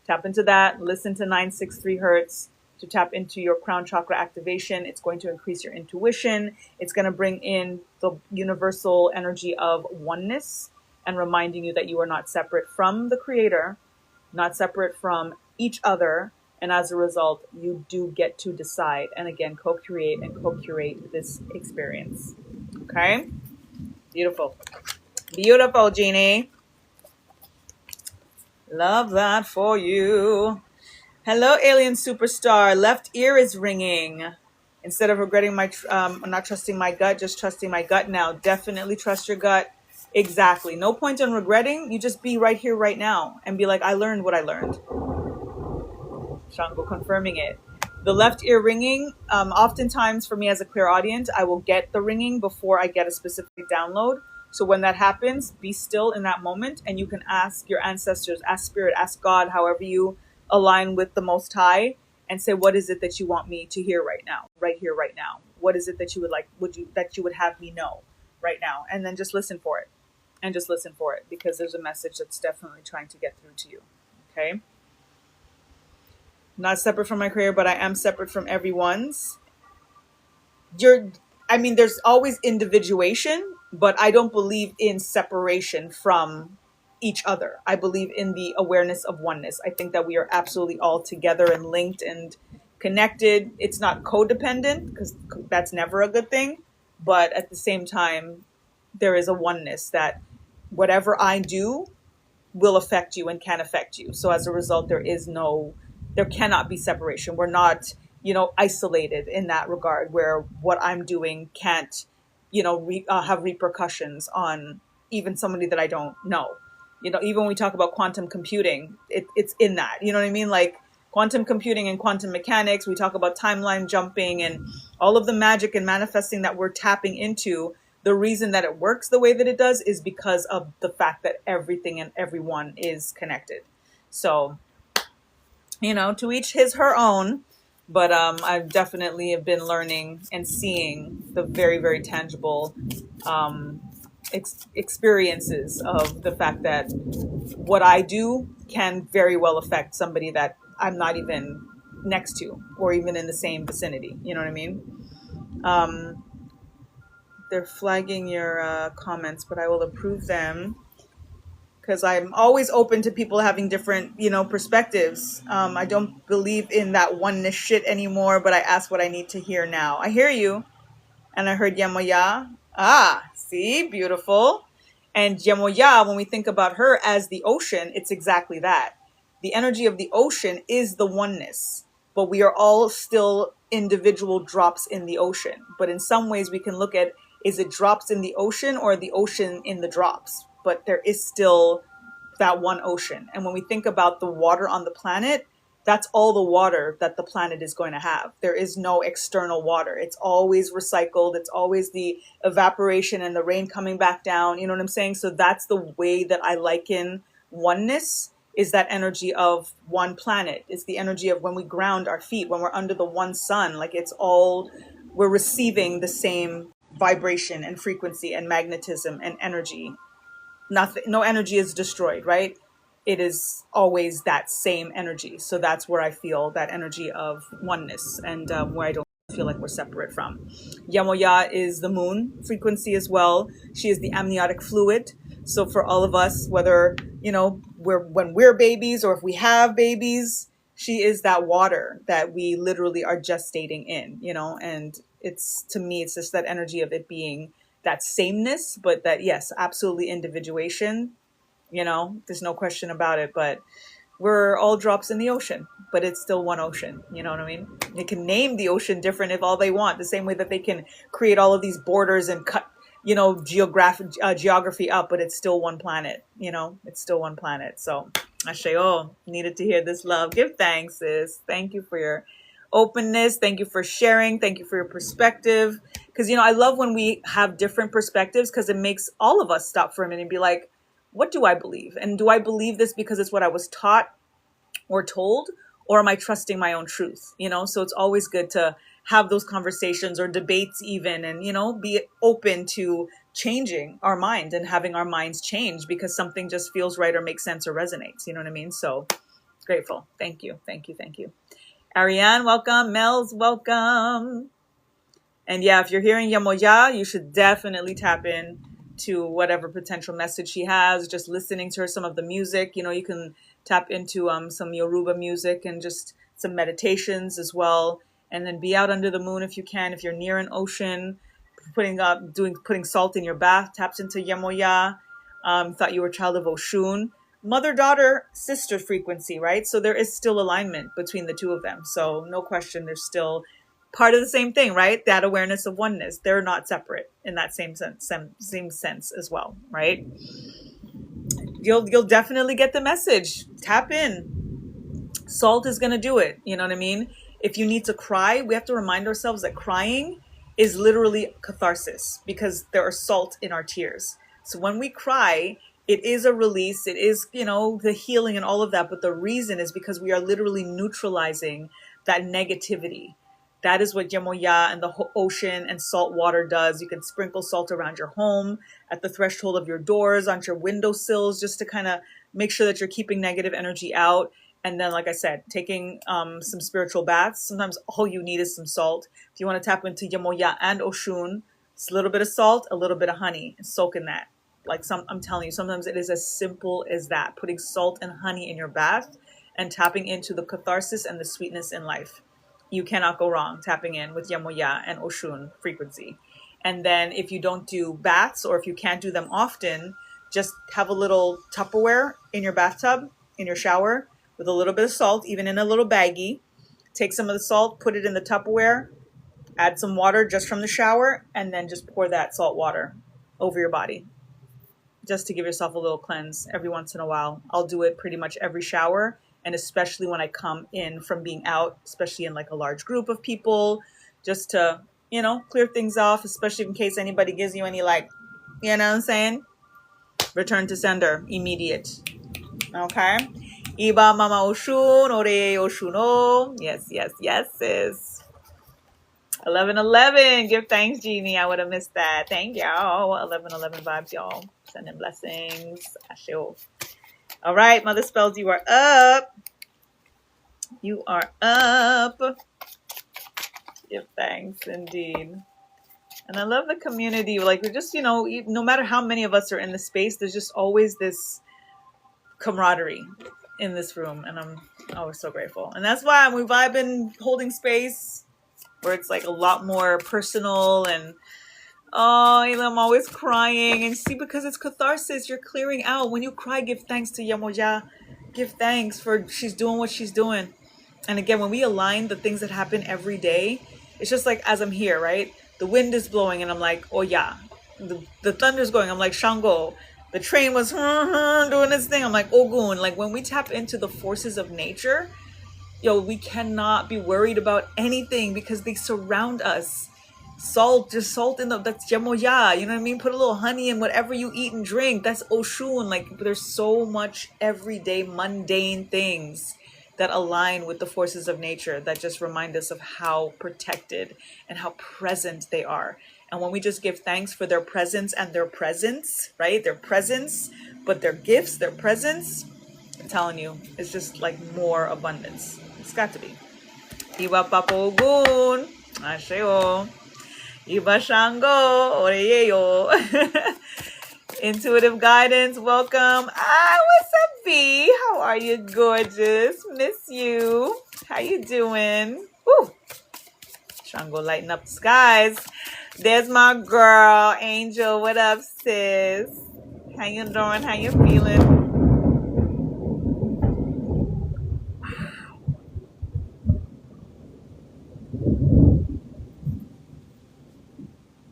tap into that. Listen to 963 hertz to tap into your crown chakra activation. It's going to increase your intuition. It's going to bring in the universal energy of oneness and reminding you that you are not separate from the creator, not separate from each other. And as a result, you do get to decide and again, co-create and co-curate this experience. Okay? Beautiful. Beautiful, Jeannie. Love that for you. Hello, alien superstar. Left ear is ringing. Instead of regretting not trusting my gut, just trusting my gut now. Definitely trust your gut. Exactly. No point in regretting. You just be right here, right now, and be like, I learned what I learned. Shango confirming it. The left ear ringing, oftentimes for me as a clairaudient, I will get the ringing before I get a specific download. So when that happens, be still in that moment, and you can ask your ancestors, ask spirit, ask God, however you align with the Most High, and say, what is it that you want me to hear right now, right here, right now? What is it that you would like, that you would have me know right now? And then just listen for it, and just listen for it, because there's a message that's definitely trying to get through to you. Okay. Not separate from my career, but I am separate from everyone's. There's always individuation, but I don't believe in separation from each other. I believe in the awareness of oneness. I think that we are absolutely all together and linked and connected. It's not codependent, because that's never a good thing. But at the same time, there is a oneness that whatever I do will affect you and can affect you. So as a result, there cannot be separation. We're not, isolated in that regard, where what I'm doing can't, have repercussions on even somebody that I don't know. Even when we talk about quantum computing, it's in that, you know what I mean? Like quantum computing and quantum mechanics, we talk about timeline jumping and all of the magic and manifesting that we're tapping into. The reason that it works the way that it does is because of the fact that everything and everyone is connected. So, to each his, her own. But I've definitely have been learning and seeing the very, very tangible experiences of the fact that what I do can very well affect somebody that I'm not even next to or even in the same vicinity. You know what I mean? They're flagging your comments, but I will approve them, because I'm always open to people having different, perspectives. I don't believe in that oneness shit anymore, but I ask what I need to hear now. I hear you. And I heard Yemoya. See, beautiful. And Yemoya, when we think about her as the ocean, it's exactly that. The energy of the ocean is the oneness, but we are all still individual drops in the ocean. But in some ways we can look at, is it drops in the ocean or the ocean in the drops? But there is still that one ocean. And when we think about the water on the planet, that's all the water that the planet is going to have. There is no external water. It's always recycled. It's always the evaporation and the rain coming back down. You know what I'm saying? So that's the way that I liken oneness, is that energy of one planet. It's the energy of when we ground our feet, when we're under the one sun, like it's all, we're receiving the same vibration and frequency and magnetism and energy. Nothing, no energy is destroyed, right? It is always that same energy. So that's where I feel that energy of oneness, and where I don't feel like we're separate from. Yamoya is the moon frequency as well. She is the amniotic fluid. So for all of us, whether, you know, when we're babies or if we have babies, she is that water that we literally are gestating in, you know, and it's, to me, it's just that energy of it being that sameness, but that, yes, absolutely individuation, you know, there's no question about it, but we're all drops in the ocean, but it's still one ocean. You know what I mean? They can name the ocean different if all they want, the same way that they can create all of these borders and cut, you know, geography up, but it's still one planet, you know, it's still one planet. So Asheo, needed to hear this love. Give thanks, sis. Thank you for your openness. Thank you for sharing. Thank you for your perspective. Because, you know, I love when we have different perspectives, because it makes all of us stop for a minute and be like, what do I believe? And do I believe this because it's what I was taught or told, or am I trusting my own truth? You know, so it's always good to have those conversations or debates even, and, you know, be open to changing our mind and having our minds change because something just feels right or makes sense or resonates. You know what I mean? So grateful. Thank you. Thank you. Thank you. Ariane, welcome. Mel's welcome. And yeah, if you're hearing Yamoya, you should definitely tap in to whatever potential message she has. Just listening to her, some of the music, you know, you can tap into some Yoruba music and just some meditations as well. And then be out under the moon if you can. If you're near an ocean, putting salt in your bath, taps into Yamoya. Thought you were a child of Oshun. Mother, daughter, sister frequency, right? So there is still alignment between the two of them. So no question, there's still part of the same thing, right? That awareness of oneness. They're not separate in that same sense as well, right? You'll definitely get the message. Tap in. Salt is going to do it. You know what I mean? If you need to cry, we have to remind ourselves that crying is literally catharsis, because there are salt in our tears. So when we cry, it is a release. It is, you know, the healing and all of that. But the reason is because we are literally neutralizing that negativity. That is what Yamoya and the ocean and salt water does. You can sprinkle salt around your home, at the threshold of your doors, on your windowsills, just to kind of make sure that you're keeping negative energy out. And then, like I said, taking some spiritual baths. Sometimes all you need is some salt. If you want to tap into Yamoya and Oshun, it's a little bit of salt, a little bit of honey, and soak in that. I'm telling you, sometimes it is as simple as that. Putting salt and honey in your bath and tapping into the catharsis and the sweetness in life. You cannot go wrong tapping in with Yamoya and Oshun frequency. And then if you don't do baths, or if you can't do them often, just have a little Tupperware in your bathtub, in your shower, with a little bit of salt, even in a little baggie. Take some of the salt, put it in the Tupperware, add some water just from the shower, and then just pour that salt water over your body, just to give yourself a little cleanse every once in a while. I'll do it pretty much every shower, and especially when I come in from being out, especially in like a large group of people, just to, you know, clear things off, especially in case anybody gives you any, like, you know what I'm saying? Return to sender, immediate. Okay? Iba mama Oshun, ore Oshuno. Yes, yes, yes, sis. 11:11. Give thanks, Jeannie. I would have missed that. Thank y'all. 11:11 vibes, y'all. Sending blessings. Ashio. All right, Mother Spells, you are up. You are up. Give thanks, indeed. And I love the community. Like, we're just, you know, no matter how many of us are in the space, there's just always this camaraderie in this room. And I'm always so grateful. And that's why we've been holding space where it's like a lot more personal, and I'm always crying, and see, because it's catharsis, you're clearing out. When you cry, give thanks to Yamoya. Give thanks for she's doing what she's doing. And again, when we align the things that happen every day, it's just like as I'm here, right? The wind is blowing and I'm like, oh yeah. The thunder's going, I'm like, Shango. The train was doing this thing. I'm like, Ogun. Like when we tap into the forces of nature, we cannot be worried about anything because they surround us. Salt, just salt in that's Jemoya, you know what I mean? Put a little honey in whatever you eat and drink. That's Oshun. Like there's so much everyday mundane things that align with the forces of nature that just remind us of how protected and how present they are. And when we just give thanks for their presence and their presence, right? Their presence, but their gifts, their presence, I'm telling you, it's just like more abundance. It's got to be. Iba Papogun, Asheo. Iba Shango, Oreyeyo. Intuitive guidance, welcome. What's up, V? How are you, gorgeous? Miss you. How you doing? Woo. Shango lighting up the skies. There's my girl, Angel. What up, sis? How you doing? How you feeling?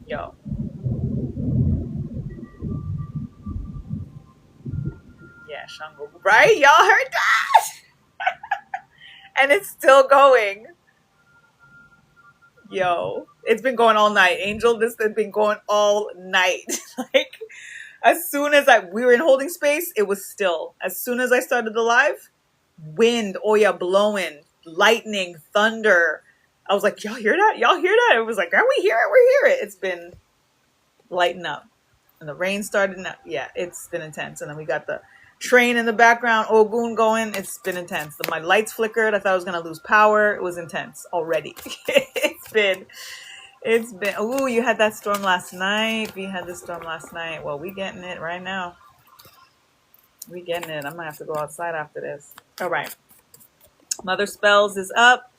Yo. Yeah, Shango. Right? Y'all heard that? And it's still going. Yo. It's been going all night. Angel, this has been going all night. Like, as soon as we were in holding space, it was still. As soon as I started the live, wind, blowing, lightning, thunder. I was like, y'all hear that? Y'all hear that? It was like, are we hear it? We hear it. It's been lighting up. And the rain started. Yeah, it's been intense. And then we got the train in the background, Ogun going. It's been intense. My lights flickered. I thought I was going to lose power. It was intense already. It's been, ooh, you had that storm last night. We had the storm last night. Well, we getting it right now. We getting it. I'm going to have to go outside after this. All right. Mother Spells is up.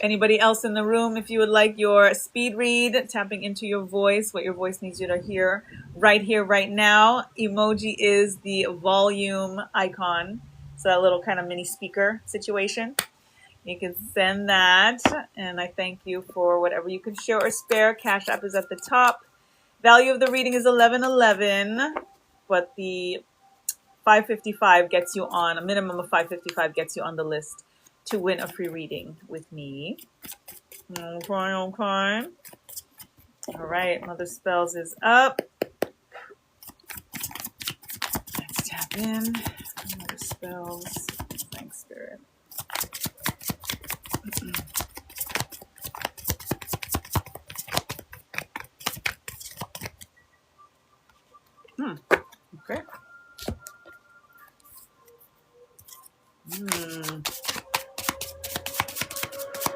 Anybody else in the room, if you would like your speed read, tapping into your voice, what your voice needs you to hear here, right now. Emoji is the volume icon. So that little kind of mini speaker situation. You can send that. And I thank you for whatever you can share or spare. Cash App is at the top. Value of the reading is $11.11. But the $5.55 gets you on, a minimum of $5.55 gets you on the list to win a free reading with me. Okay. All right, Mother Spells is up. Let's tap in. Mother Spells. Thanks, Spirit. Okay.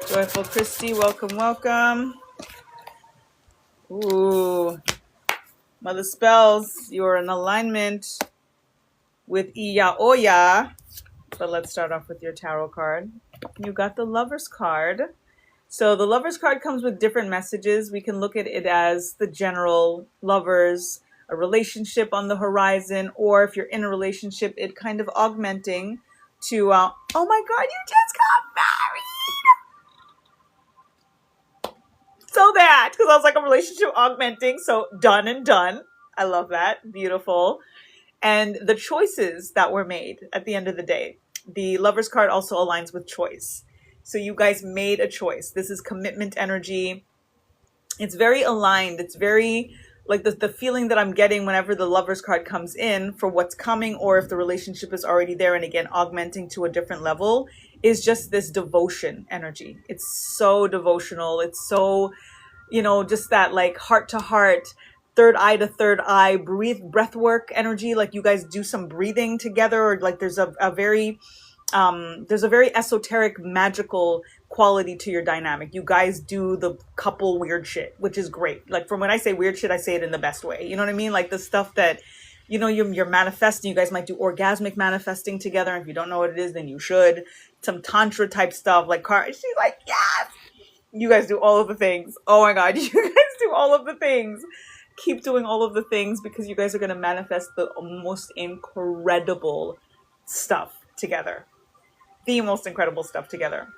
Joyful Christy, welcome, welcome. Ooh. Mother Spells, you're in alignment with Iya Oya. But let's start off with your tarot card. You got the Lover's card. So the Lover's card comes with different messages. We can look at it as the general lovers, a relationship on the horizon, or if you're in a relationship, it kind of augmenting to, oh my God, you just got married! So that, because I was like a relationship augmenting, so done and done. I love that. Beautiful. And the choices that were made at the end of the day. The Lover's card also aligns with choice. So you guys made a choice. This is commitment energy. It's very aligned. It's very like the feeling that I'm getting whenever the Lover's card comes in for what's coming, or if the relationship is already there and again augmenting to a different level, is just this devotion energy. It's so devotional. It's so, just that like heart to heart, third eye to third eye, breath work energy. Like you guys do some breathing together, or like there's a very esoteric, magical quality to your dynamic. You guys do the couple weird shit, which is great. Like from when I say weird shit, I say it in the best way. You know what I mean? Like the stuff that, you're manifesting. You guys might do orgasmic manifesting together. And if you don't know what it is, then you should. Some tantra type stuff. Like she's like, yes! You guys do all of the things. Oh my God, you guys do all of the things. Keep doing all of the things because you guys are going to manifest the most incredible stuff together. The most incredible stuff together.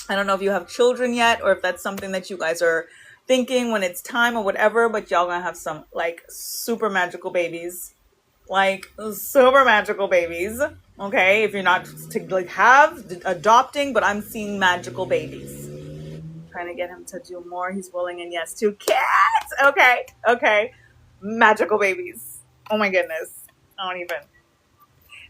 I don't know if you have children yet or if that's something that you guys are thinking when it's time or whatever, but y'all gonna have some like super magical babies. Like super magical babies. Okay, if you're not to like have adopting, but I'm seeing magical babies. Trying to get him to do more. He's willing, and yes, 2 cats. Okay, okay. Magical babies. Oh my goodness. I don't even.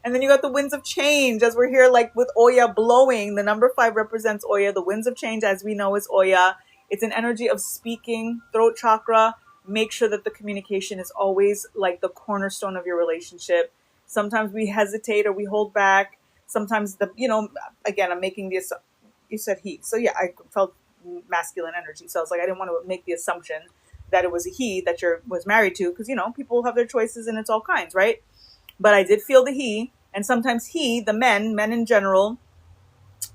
And then you got the winds of change, as we're here, like with Oya blowing. The number 5 represents Oya. The winds of change, as we know, is Oya. It's an energy of speaking, throat chakra. Make sure that the communication is always like the cornerstone of your relationship. Sometimes we hesitate or we hold back. Sometimes again, I'm making this. You said he, so yeah, I felt masculine energy. So I was like, I didn't want to make the assumption that it was a he that was married to, because people have their choices and it's all kinds, right? But I did feel the he, and sometimes the men in general,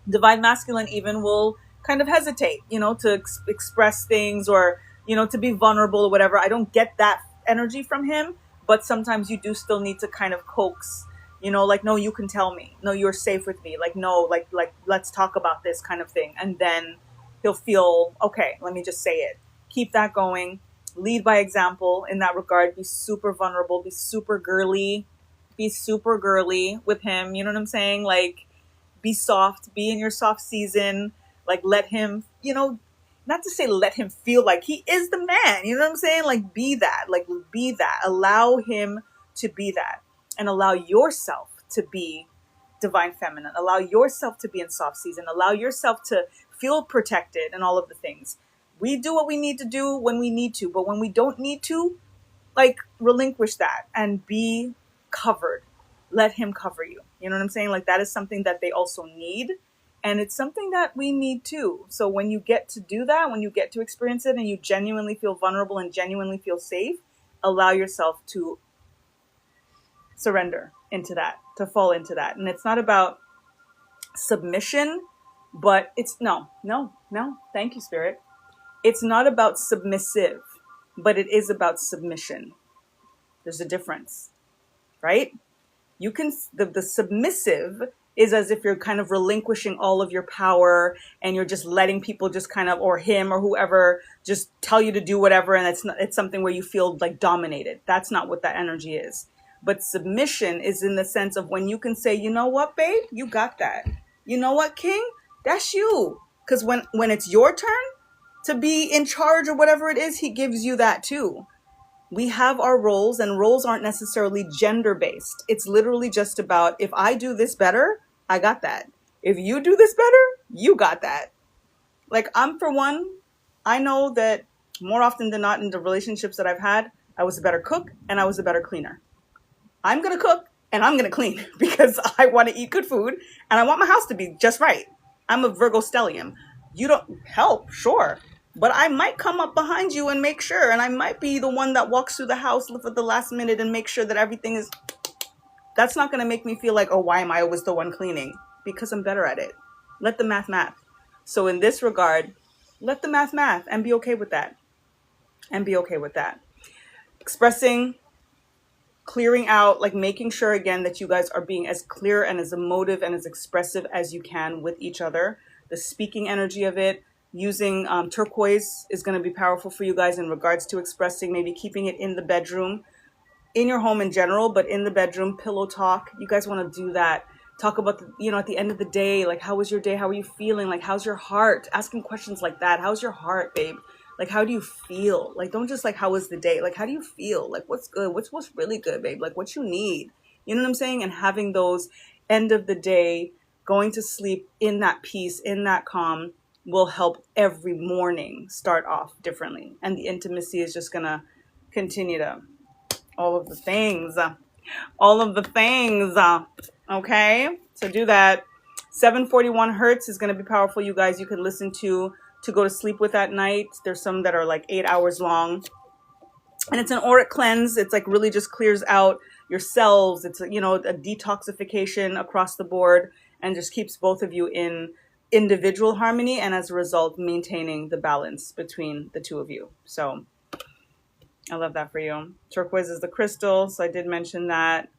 divine masculine even, will kind of hesitate, to express things or, to be vulnerable or whatever. I don't get that energy from him, but sometimes you do still need to kind of coax, like, no, you can tell me. No, you're safe with me. Like, no, like, let's talk about this kind of thing. And then he'll feel, okay, let me just say it. Keep that going. Lead by example in that regard. Be super vulnerable. Be super girly with him. You know what I'm saying? Like, be soft, be in your soft season. Like, let him, not to say let him feel like he is the man. You know what I'm saying? Like, be that. Allow him to be that. And allow yourself to be divine feminine. Allow yourself to be in soft season. Allow yourself to feel protected and all of the things. We do what we need to do when we need to. But when we don't need to, like, relinquish that and be covered. Let him cover you. You know what I'm saying? Like, that is something that they also need. And it's something that we need too. So when you get to do that, when you get to experience it and you genuinely feel vulnerable and genuinely feel safe, allow yourself to surrender into that, to fall into that. And it's not about submission, but it's no, thank you, Spirit. It's not about submissive, but it is about submission. There's a difference, right? You can, the submissive is as if you're kind of relinquishing all of your power and you're just letting people just kind of, or him or whoever, just tell you to do whatever. And it's something where you feel like dominated. That's not what that energy is. But submission is in the sense of when you can say, you know what, babe, you got that. You know what, king, that's you. Because when it's your turn to be in charge or whatever it is, he gives you that too. We have our roles, and roles aren't necessarily gender-based. It's literally just about, if I do this better, I got that. If you do this better, you got that. Like, I'm, for one, I know that more often than not in the relationships that I've had, I was a better cook and I was a better cleaner. I'm going to cook and I'm going to clean because I want to eat good food and I want my house to be just right. I'm a Virgo stellium. You don't help, sure. But I might come up behind you and make sure. And I might be the one that walks through the house at the last minute and make sure that everything is... That's not going to make me feel like, oh, why am I always the one cleaning? Because I'm better at it. Let the math. So in this regard, let the math and be okay with that. Expressing, clearing out, like making sure again that you guys are being as clear and as emotive and as expressive as you can with each other. The speaking energy of it. Using turquoise is going to be powerful for you guys in regards to expressing, maybe keeping it in the bedroom, in your home in general, but in the bedroom, pillow talk. You guys want to do that. Talk about, at the end of the day, like, how was your day? How are you feeling? Like, how's your heart? Asking questions like that. How's your heart, babe? Like, how do you feel? Like, don't just like, how was the day? Like, how do you feel? Like, what's good? What's really good, babe? Like, what you need? You know what I'm saying? And having those end of the day, going to sleep in that peace, in that calm, will help every morning start off differently. And the intimacy is just going to continue to, all of the things. Okay? So do that. 741 hertz is going to be powerful, you guys. You can listen to go to sleep with at night. There's some that are like 8 hours long. And it's an auric cleanse. It's like really just clears out your cells. It's, a detoxification across the board and just keeps both of you in individual harmony and as a result maintaining the balance between the two of you. So I love that for you. Turquoise is the crystal, so I did mention that.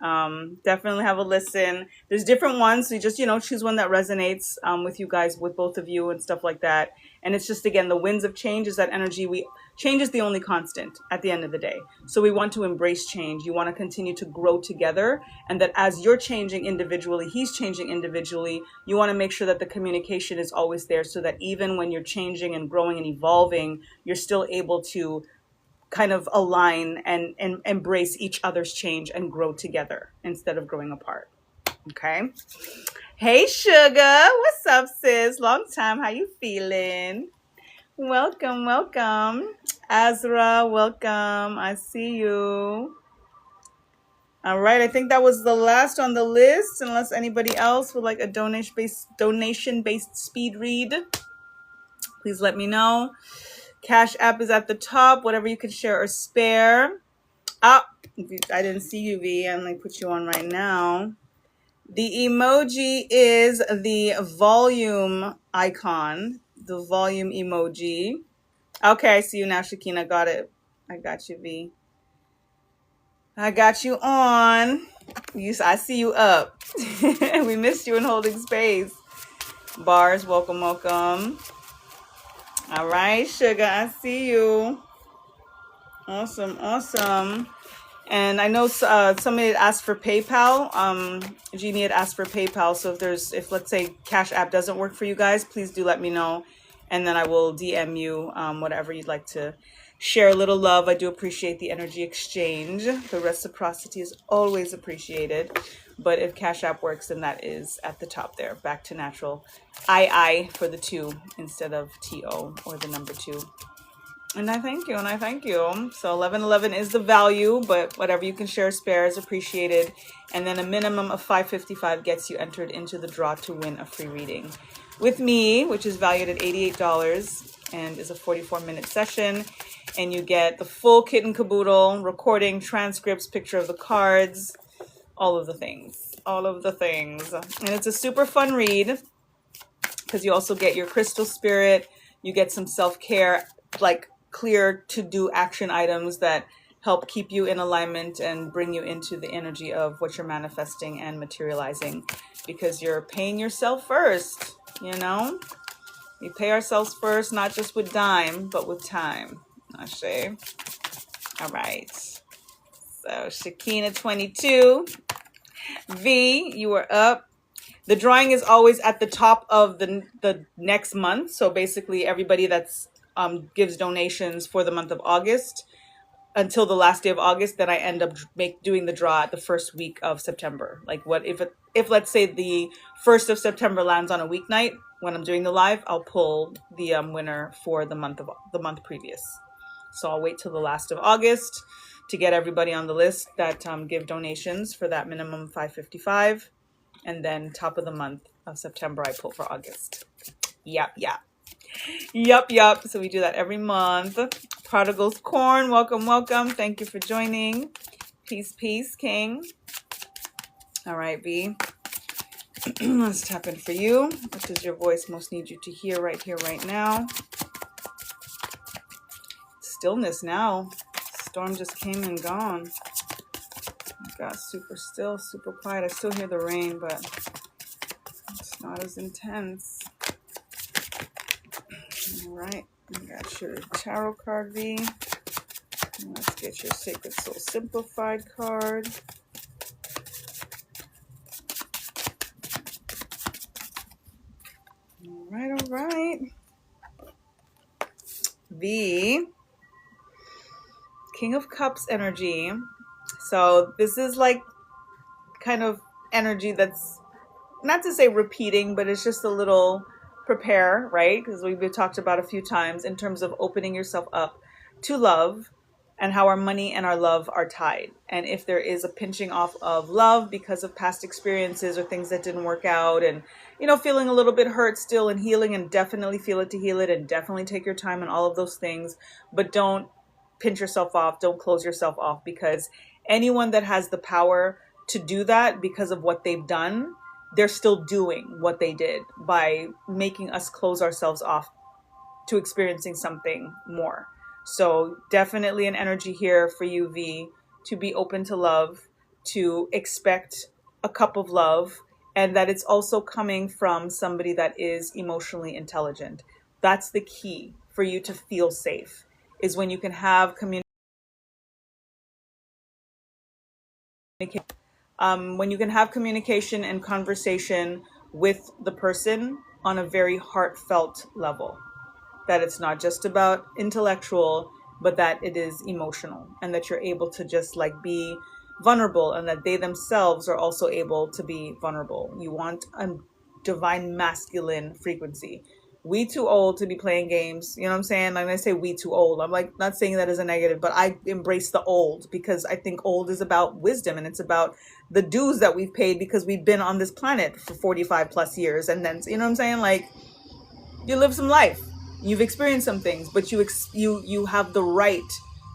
Definitely have a listen. There's different ones, so you just, choose one that resonates with you guys, with both of you and stuff like that. And it's just, again, the winds of change is that energy. Change is the only constant at the end of the day. So we want to embrace change. You want to continue to grow together, and that as you're changing individually, he's changing individually. You want to make sure that the communication is always there, so that even when you're changing and growing and evolving, you're still able to kind of align and embrace each other's change and grow together instead of growing apart. Okay. Hey, Sugar. What's up, sis? Long time. How you feeling? Welcome, welcome. Azra, welcome. I see you. All right. I think that was the last on the list, unless anybody else would like a donation-based speed read. Please let me know. Cash App is at the top. Whatever you can share or spare. I didn't see you, V. I'm going to put you on right now. The emoji is the volume icon. The volume emoji. Okay, I see you now, Shakina. Got it. I got you, V. I got you on. I see you up. We missed you in holding space. Bars, welcome, welcome. All right, Sugar, I see you. Awesome, awesome. And I know somebody had asked for PayPal. Jeannie had asked for PayPal. So if let's say Cash App doesn't work for you guys, please do let me know. And then I will DM you whatever you'd like to share. A little love. I do appreciate the energy exchange. The reciprocity is always appreciated. But if Cash App works, then that is at the top there. Back to natural. I for the 2 instead of TO or the number 2. And I thank you. So 1111 is the value, but whatever you can share spare is appreciated. And then a minimum of $5.55 gets you entered into the draw to win a free reading with me, which is valued at $88 and is a 44-minute session. And you get the full kit and caboodle, recording, transcripts, picture of the cards, all of the things. And it's a super fun read because you also get your crystal spirit. You get some self-care, like clear to-do action items that help keep you in alignment and bring you into the energy of what you're manifesting and materializing, because you're paying yourself first. We pay ourselves first, not just with dime, but with time. Ashe. All right. So Shakina 22. V, you are up. The drawing is always at the top of the next month. So basically everybody that's gives donations for the month of August until the last day of August, then I end up doing the draw at the first week of September. Like if let's say the 1st of September lands on a weeknight, when I'm doing the live, I'll pull the winner for the month previous. So I'll wait till the last of August to get everybody on the list that give donations for that minimum $5.55, and then top of the month of September I pull for August. Yup. So we do that every month. Prodigal's Corn, welcome. Thank you for joining. Peace, King. All right, V. Let's tap in for you. What does your voice most need you to hear right here, right now? Stillness now. Storm just came and gone. I got super still, super quiet. I still hear the rain, but it's not as intense. All right, you got your tarot card, V. Let's get your Sacred Soul Simplified card. All right. V. King of Cups energy. So this is like kind of energy that's not to say repeating, but it's just a little prepare, right? Because we've talked about a few times in terms of opening yourself up to love and how our money and our love are tied. And if there is a pinching off of love because of past experiences or things that didn't work out, and feeling a little bit hurt still, and healing, and definitely feel it to heal it, and definitely take your time and all of those things, but don't pinch yourself off, don't close yourself off, because anyone that has the power to do that because of what they've done, they're still doing what they did by making us close ourselves off to experiencing something more. So definitely an energy here for you, V, to be open to love, to expect a cup of love, and that it's also coming from somebody that is emotionally intelligent. That's the key for you to feel safe, is when you can have when you can have communication and conversation with the person on a very heartfelt level, that it's not just about intellectual, but that it is emotional, and that you're able to just like be vulnerable, and that they themselves are also able to be vulnerable. You want a divine masculine frequency. We too old to be playing games. You know what I'm saying? Like, when I say we too old, I'm like not saying that as a negative, but I embrace the old, because I think old is about wisdom, and it's about the dues that we've paid because we've been on this planet for 45 plus years. And then, you know what I'm saying? Like, you live some life, you've experienced some things, but you have the right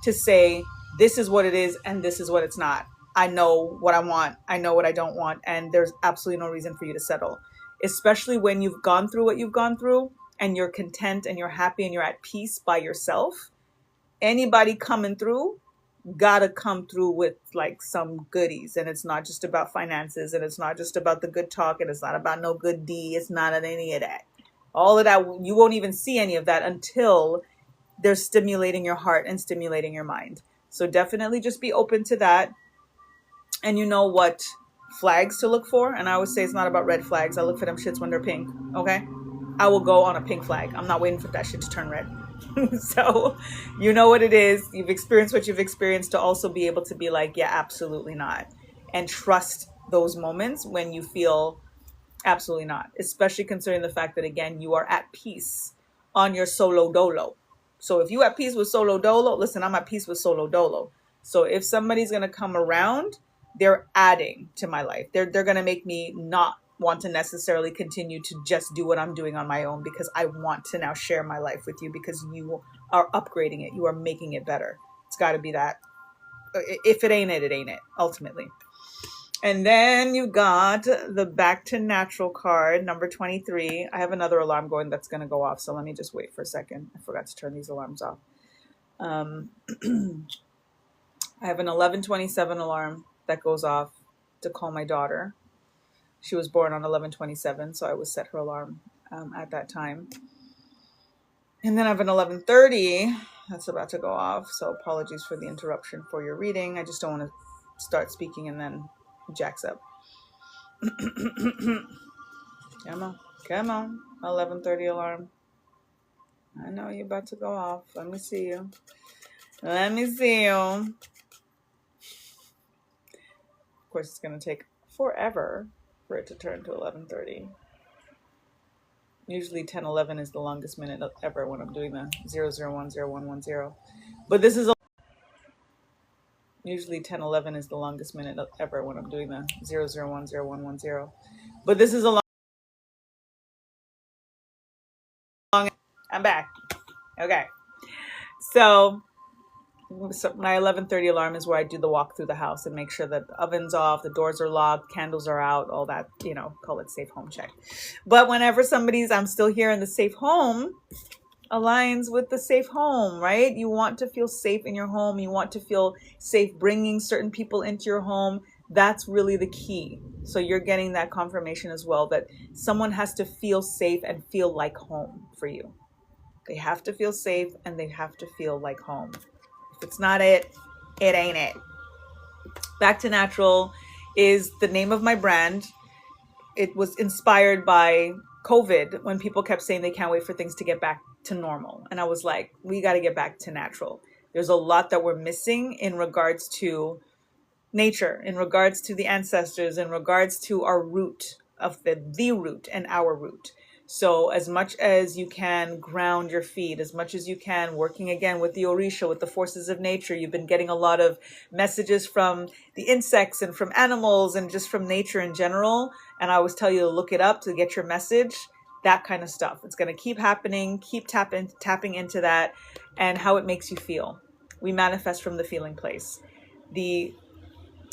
to say, this is what it is and this is what it's not. I know what I want, I know what I don't want, and there's absolutely no reason for you to settle, especially when you've gone through what you've gone through and you're content and you're happy and you're at peace by yourself. Anybody coming through gotta come through with like some goodies, and it's not just about finances, and it's not just about the good talk, and it's not about no good D. It's not any of that. All of that, you won't even see any of that until they're stimulating your heart and stimulating your mind. So definitely just be open to that. And you know what flags to look for. And I always say it's not about red flags. I look for them shits when they're pink. Okay. I will go on a pink flag. I'm not waiting for that shit to turn red. So you know what it is. You've experienced what you've experienced, to also be able to be like, yeah, absolutely not. And trust those moments when you feel absolutely not, especially considering the fact that, again, you are at peace on your solo dolo. So if you at peace with solo dolo, listen, I'm at peace with solo dolo. So if somebody's going to come around, they're adding to my life. They're going to make me not want to necessarily continue to just do what I'm doing on my own, because I want to now share my life with you, because you are upgrading it. You are making it better. It's got to be that. If it ain't it, it ain't it, ultimately. And then you got the Back to Natural card, number 23. I have another alarm going that's going to go off, so let me just wait for a second. I forgot to turn these alarms off. I have an 11:27 alarm that goes off to call my daughter. She was born on 11:27, so I would set her alarm at that time. And then I have an 11:30 that's about to go off, so apologies for the interruption for your reading. I just don't want to start speaking and then jacks up. Come on, 11:30 alarm. I know you're about to go off. Let me see you. Of course, it's going to take forever for it to turn to 11:30. Usually 10:11 is the longest minute ever when I'm doing the 0010110. But this is usually 10:11 is the longest minute ever when I'm doing the 0010110. But this is a long. I'm back. Okay. So my 11:30 alarm is where I do the walk through the house and make sure that the oven's off, the doors are locked, candles are out, all that, call it safe home check. But whenever I'm still here in the safe home, aligns with the safe home, right? You want to feel safe in your home. You want to feel safe bringing certain people into your home. That's really the key. So you're getting that confirmation as well, that someone has to feel safe and feel like home for you. They have to feel safe and they have to feel like home. If it's not it, it ain't it. Back to Natural is the name of my brand. It was inspired by COVID, when people kept saying they can't wait for things to get back to normal. And I was like, we got to get back to natural. There's a lot that we're missing in regards to nature, in regards to the ancestors, in regards to our root of the root and our root. So as much as you can ground your feet, as much as you can, working again with the Orisha, with the forces of nature. You've been getting a lot of messages from the insects and from animals and just from nature in general. And I always tell you to look it up to get your message, that kind of stuff. It's going to keep happening, keep tapping into that and how it makes you feel. We manifest from the feeling place. The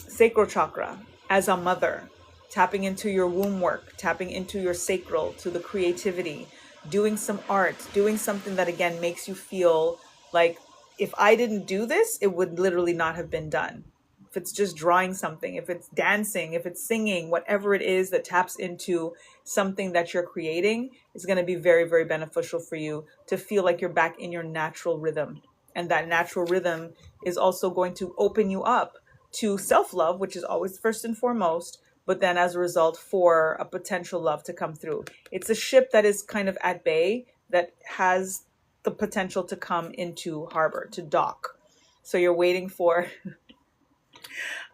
sacral chakra as a mother, tapping into your womb work, tapping into your sacral, to the creativity, doing some art, doing something that again makes you feel like if I didn't do this, it would literally not have been done. If it's just drawing something, if it's dancing, if it's singing, whatever it is that taps into something that you're creating is going to be very, very beneficial for you to feel like you're back in your natural rhythm. And that natural rhythm is also going to open you up to self-love, which is always first and foremost, but then as a result for a potential love to come through. It's a ship that is kind of at bay that has the potential to come into harbor, to dock. So you're waiting for,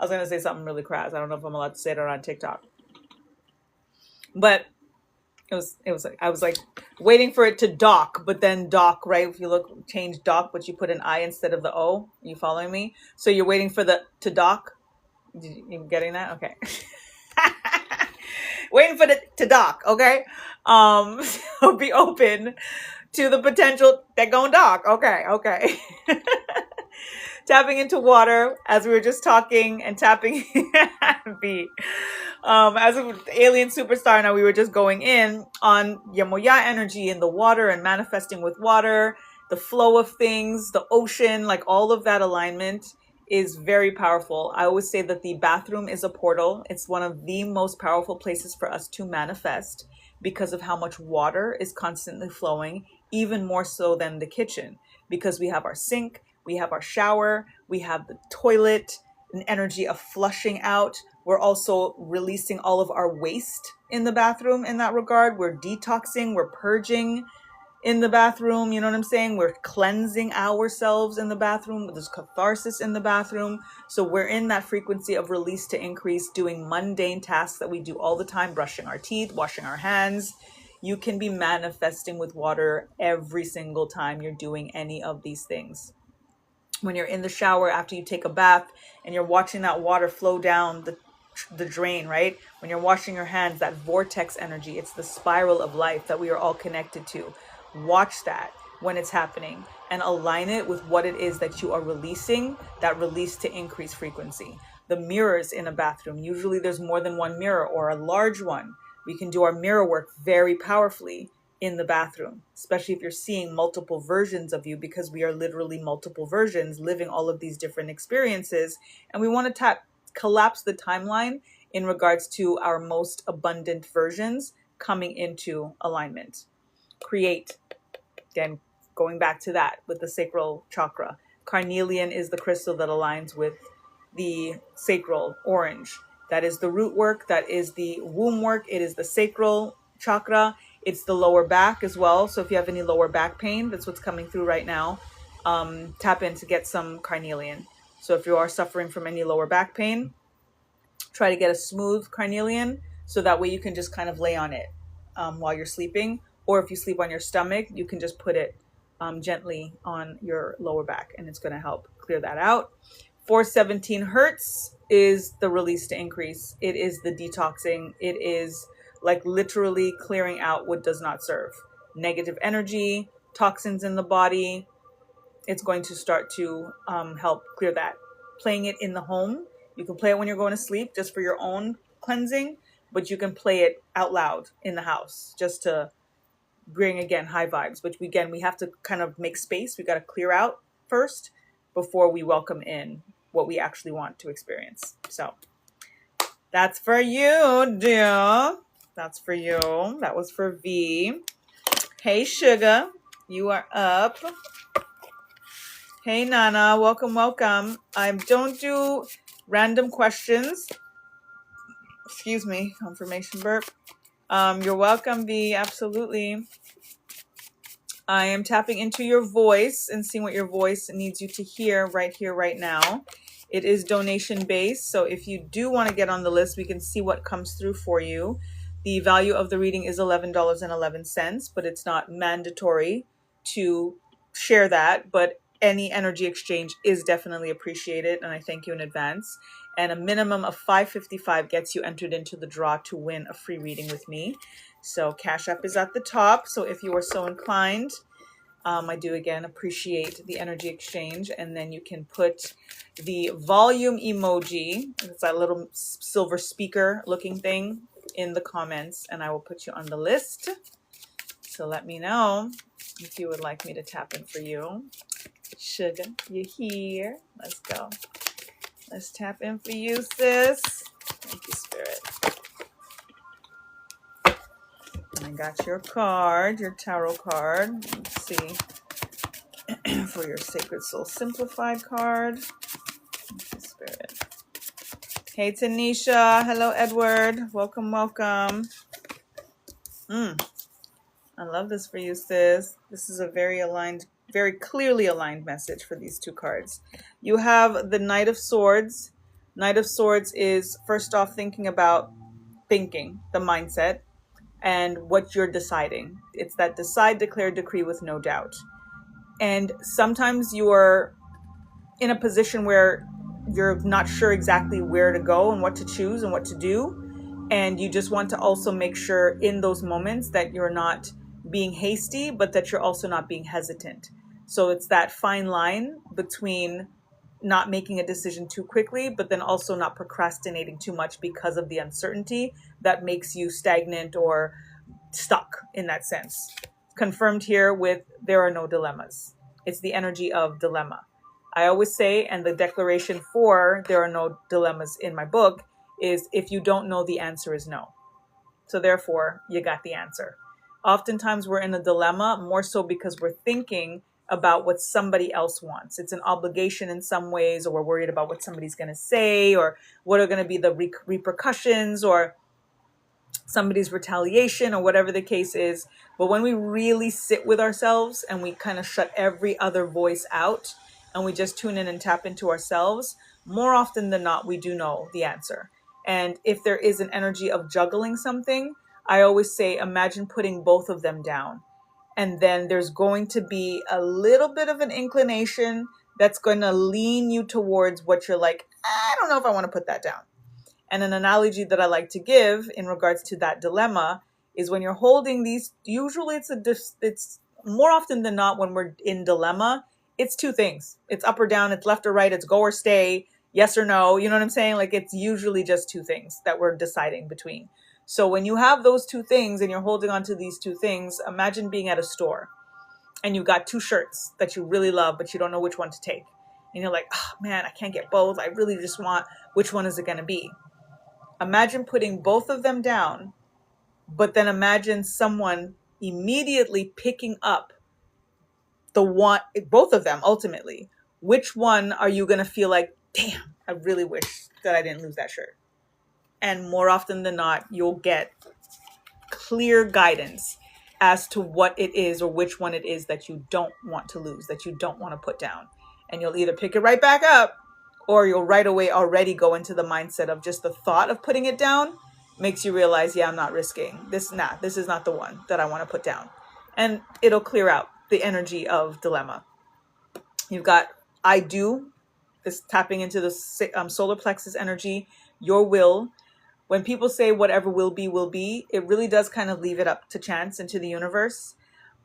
I was going to say something really crass. I don't know if I'm allowed to say it on TikTok. But it was like, I was like waiting for it to dock, but then dock, right? If you look, change dock, but you put an I instead of the O. Are you following me? So you're waiting for the, to dock. You getting that? Okay. Waiting for the, to dock. Okay. So be open to the potential that gonna dock. Okay. Okay. Tapping into water, as we were just talking, and tapping the as a alien superstar. Now we were just going in on Yamoya energy in the water and manifesting with water, the flow of things, the ocean, like all of that alignment is very powerful. I always say that the bathroom is a portal. It's one of the most powerful places for us to manifest because of how much water is constantly flowing, even more so than the kitchen, because we have our sink, we have our shower, we have the toilet, an energy of flushing out. We're also releasing all of our waste in the bathroom in that regard. We're detoxing, we're purging in the bathroom. You know what I'm saying? We're cleansing ourselves in the bathroom. There's catharsis in the bathroom. So we're in that frequency of release to increase, doing mundane tasks that we do all the time, brushing our teeth, washing our hands. You can be manifesting with water every single time you're doing any of these things. When you're in the shower after you take a bath and you're watching that water flow down the drain, right? When you're washing your hands, that vortex energy, it's the spiral of life that we are all connected to. Watch that when it's happening and align it with what it is that you are releasing, that release to increase frequency. The mirrors in a bathroom, usually there's more than one mirror or a large one. We can do our mirror work very powerfully in the bathroom, especially if you're seeing multiple versions of you, because we are literally multiple versions living all of these different experiences. And we want to collapse the timeline in regards to our most abundant versions coming into alignment. Create, again, going back to that with the sacral chakra. Carnelian is the crystal that aligns with the sacral orange. That is the root work. That is the womb work. It is the sacral chakra. It's the lower back as well. So if you have any lower back pain, that's what's coming through right now. Tap in to get some carnelian. So if you are suffering from any lower back pain, try to get a smooth carnelian so that way you can just kind of lay on it while you're sleeping. Or if you sleep on your stomach, you can just put it gently on your lower back and it's going to help clear that out. 417 hertz is the release to increase. It is the detoxing. It is like literally clearing out what does not serve. Negative energy, toxins in the body. It's going to start to help clear that. Playing it in the home. You can play it when you're going to sleep just for your own cleansing, but you can play it out loud in the house just to bring, again, high vibes. But again, we have to kind of make space. We got to clear out first before we welcome in what we actually want to experience. So that's for you, dear. That's for you. That was for V. Hey, Sugar. You are up. Hey, Nana. Welcome, welcome. I don't do random questions. Excuse me. Confirmation burp. You're welcome, V. Absolutely. I am tapping into your voice and seeing what your voice needs you to hear, right now. It is donation based. So if you do want to get on the list, we can see what comes through for you. The value of the reading is $11.11, but it's not mandatory to share that. But any energy exchange is definitely appreciated, and I thank you in advance. And a minimum of $5.55 gets you entered into the draw to win a free reading with me. So Cash App is at the top. So if you are so inclined, I do again appreciate the energy exchange. And then you can put the volume emoji, it's that little silver speaker looking thing, in the comments, and I will put you on the list. So let me know if you would like me to tap in for you. Sugar, you're here. Let's go. Let's tap in for you, sis. Thank you, Spirit. I got your card, your tarot card. Let's see. For your Sacred Soul Simplified card. Thank you, Spirit. Hey, Tanisha. Hello, Edward. Welcome, welcome. I love this for you, sis. This is a very aligned, very clearly aligned message for these two cards. You have the Knight of Swords. Knight of Swords is first off thinking about thinking, the mindset, and what you're deciding. It's that decide, declare, decree with no doubt. And sometimes you are in a position where you're not sure exactly where to go and what to choose and what to do. And you just want to also make sure in those moments that you're not being hasty, but that you're also not being hesitant. So it's that fine line between not making a decision too quickly, but then also not procrastinating too much because of the uncertainty that makes you stagnant or stuck in that sense. Confirmed here with there are no dilemmas. It's the energy of dilemma. I always say, and the declaration for there are no dilemmas in my book is if you don't know, the answer is no. So therefore, you got the answer. Oftentimes we're in a dilemma more so because we're thinking about what somebody else wants. It's an obligation in some ways, or we're worried about what somebody's going to say, or what are going to be the repercussions, or somebody's retaliation, or whatever the case is. But when we really sit with ourselves and we kind of shut every other voice out and we just tune in and tap into ourselves, more often than not, we do know the answer. And if there is an energy of juggling something, I always say, imagine putting both of them down. And then there's going to be a little bit of an inclination that's going to lean you towards what you're like, I don't know if I want to put that down. And an analogy that I like to give in regards to that dilemma is when you're holding these, usually it's more often than not when we're in dilemma, it's two things. It's up or down, it's left or right, it's go or stay, yes or no. You know what I'm saying? Like it's usually just two things that we're deciding between. So when you have those two things and you're holding on to these two things, imagine being at a store and you got two shirts that you really love, but you don't know which one to take. And you're like, oh man, I can't get both. I really just want, which one is it going to be? Imagine putting both of them down, but then imagine someone immediately picking up the one, both of them ultimately. Which one are you going to feel like, damn, I really wish that I didn't lose that shirt? And more often than not, you'll get clear guidance as to what it is or which one it is that you don't want to lose, that you don't want to put down. And you'll either pick it right back up, or you'll right away already go into the mindset of just the thought of putting it down makes you realize, yeah, I'm not risking this. This is not the one that I want to put down. And it'll clear out the energy of dilemma. You've got I do, this tapping into the solar plexus energy, your will. When people say whatever will be, it really does kind of leave it up to chance and to the universe.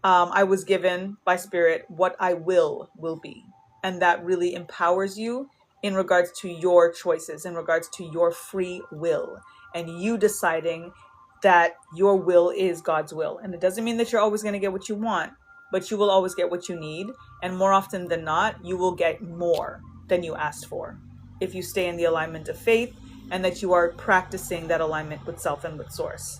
I was given by Spirit what I will be. And that really empowers you in regards to your choices, in regards to your free will, and you deciding that your will is God's will. And it doesn't mean that you're always going to get what you want, but you will always get what you need. And more often than not, you will get more than you asked for if you stay in the alignment of faith and that you are practicing that alignment with self and with source.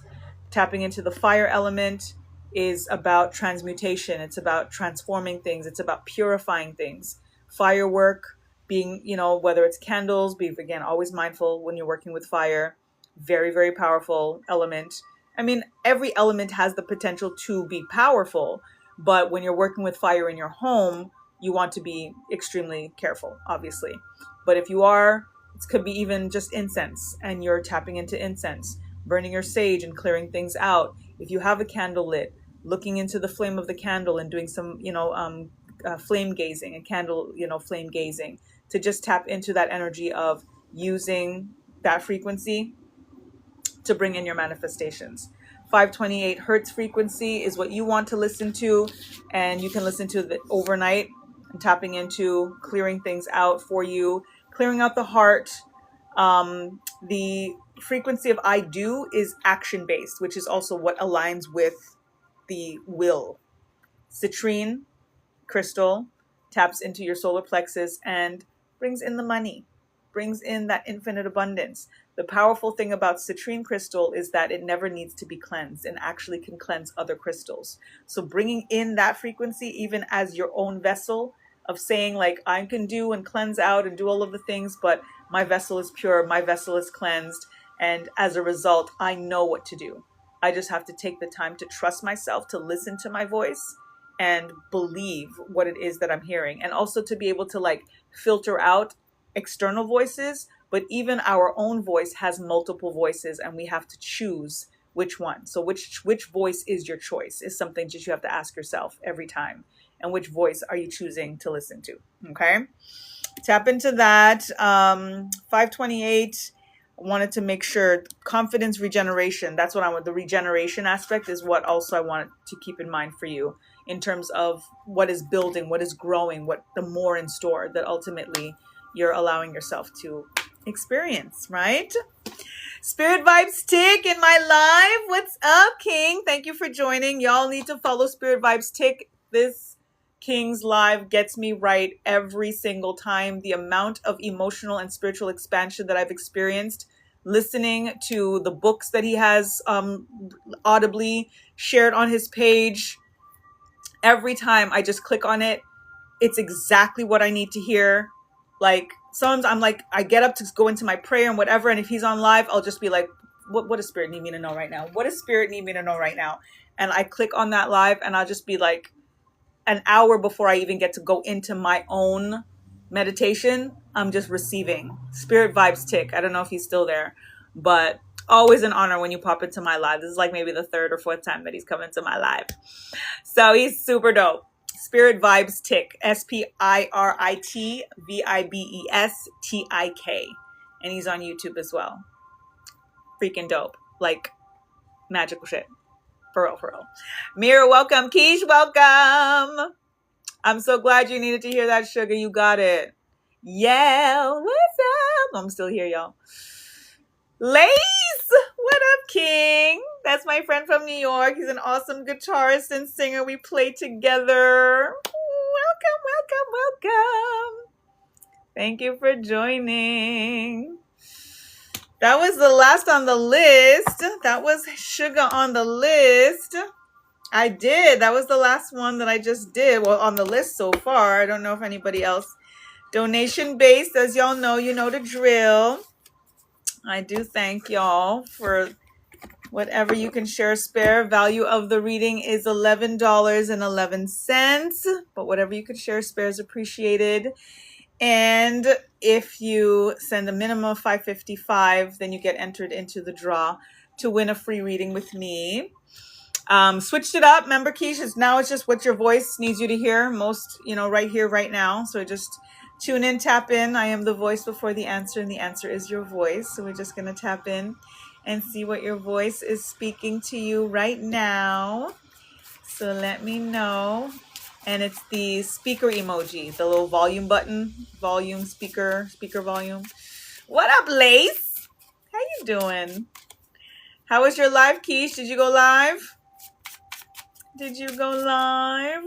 Tapping into the fire element is about transmutation. It's about transforming things. It's about purifying things. Firework, being, whether it's candles, be, again, always mindful when you're working with fire. Very, very powerful element. I mean, every element has the potential to be powerful, but when you're working with fire in your home, you want to be extremely careful, obviously. But if you are, it could be even just incense, and you're tapping into incense, burning your sage and clearing things out. If you have a candle lit, looking into the flame of the candle and doing some, flame gazing and candle, flame gazing, to just tap into that energy of using that frequency to bring in your manifestations. 528 hertz frequency is what you want to listen to, and you can listen to it overnight and tapping into clearing things out for you, clearing out the heart. The frequency of I do is action based, which is also what aligns with the will. Citrine crystal, taps into your solar plexus and brings in the money, brings in that infinite abundance. The powerful thing about citrine crystal is that it never needs to be cleansed and actually can cleanse other crystals. So bringing in that frequency, even as your own vessel of saying like, I can do and cleanse out and do all of the things, but my vessel is pure, my vessel is cleansed. And as a result, I know what to do. I just have to take the time to trust myself, to listen to my voice and believe what it is that I'm hearing. And also to be able to like filter out external voices, but even our own voice has multiple voices and we have to choose which one. So which voice is your choice is something that you have to ask yourself every time. And which voice are you choosing to listen to? Okay. Tap into that. 528. I wanted to make sure confidence regeneration. That's what I want. The regeneration aspect is what also I wanted to keep in mind for you in terms of what is building, what is growing, what the more in store that ultimately you're allowing yourself to experience, right? Spirit Vibes Tick in my live. What's up, King? Thank you for joining. Y'all need to follow Spirit Vibes Tick. This King's live gets me right every single time. The amount of emotional and spiritual expansion that I've experienced listening to the books that he has audibly shared on his page. Every time I just click on it, it's exactly what I need to hear. Like sometimes I'm like, I get up to go into my prayer and whatever. And if he's on live, I'll just be like, what does Spirit need me to know right now? What does Spirit need me to know right now? And I click on that live and I'll just be like, an hour before I even get to go into my own meditation, I'm just receiving. Spirit Vibes Tick. I don't know if he's still there, but always an honor when you pop into my live. This is like maybe the third or fourth time that he's come into my live. So he's super dope. Spirit Vibes Tick. SpiritVibesTik. And he's on YouTube as well. Freaking dope. Like magical shit. For real, for real. Mira, welcome. Keish, welcome. I'm so glad you needed to hear that, sugar. You got it. Yeah, what's up? I'm still here, y'all. Lace, what up, King? That's my friend from New York. He's an awesome guitarist and singer. We play together. Welcome, welcome, welcome. Thank you for joining. That was the last on the list. That was Sugar on the list. I did. That was the last one that I just did. Well, on the list so far. I don't know if anybody else. Donation based. As y'all know, you know the drill. I do thank y'all for whatever you can share. Spare. Value of the reading is $11.11. But whatever you could share, spare is appreciated. And if you send a minimum of $5.55, then you get entered into the draw to win a free reading with me. Switched it up. Remember, Keish, now it's just what your voice needs you to hear most, right here, right now. So just tune in, tap in. I am the voice before the answer, and the answer is your voice. So we're just going to tap in and see what your voice is speaking to you right now. So let me know. And it's the speaker emoji, the little volume button, volume, speaker volume. What up, Lace? How you doing? How was your live, Keish? Did you go live? Did you go live?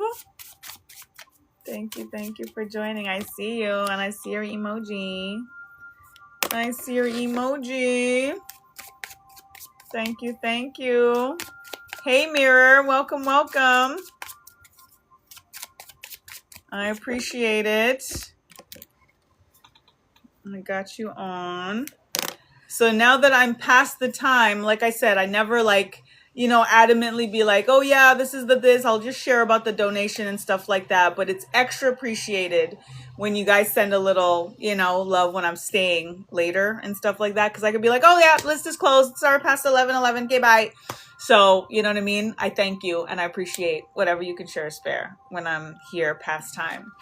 Thank you for joining. I see you, and I see your emoji. I see your emoji. Thank you. Hey, Mirror, welcome. I appreciate it. I got you on. So now that I'm past the time, like I said, I never adamantly be like, oh yeah, this is this. I'll just share about the donation and stuff like that. But it's extra appreciated when you guys send a little, love when I'm staying later and stuff like that. Because I could be like, oh yeah, list is closed. Sorry, past 11:11. Okay, bye. So, you know what I mean? I thank you and I appreciate whatever you can share spare when I'm here past time.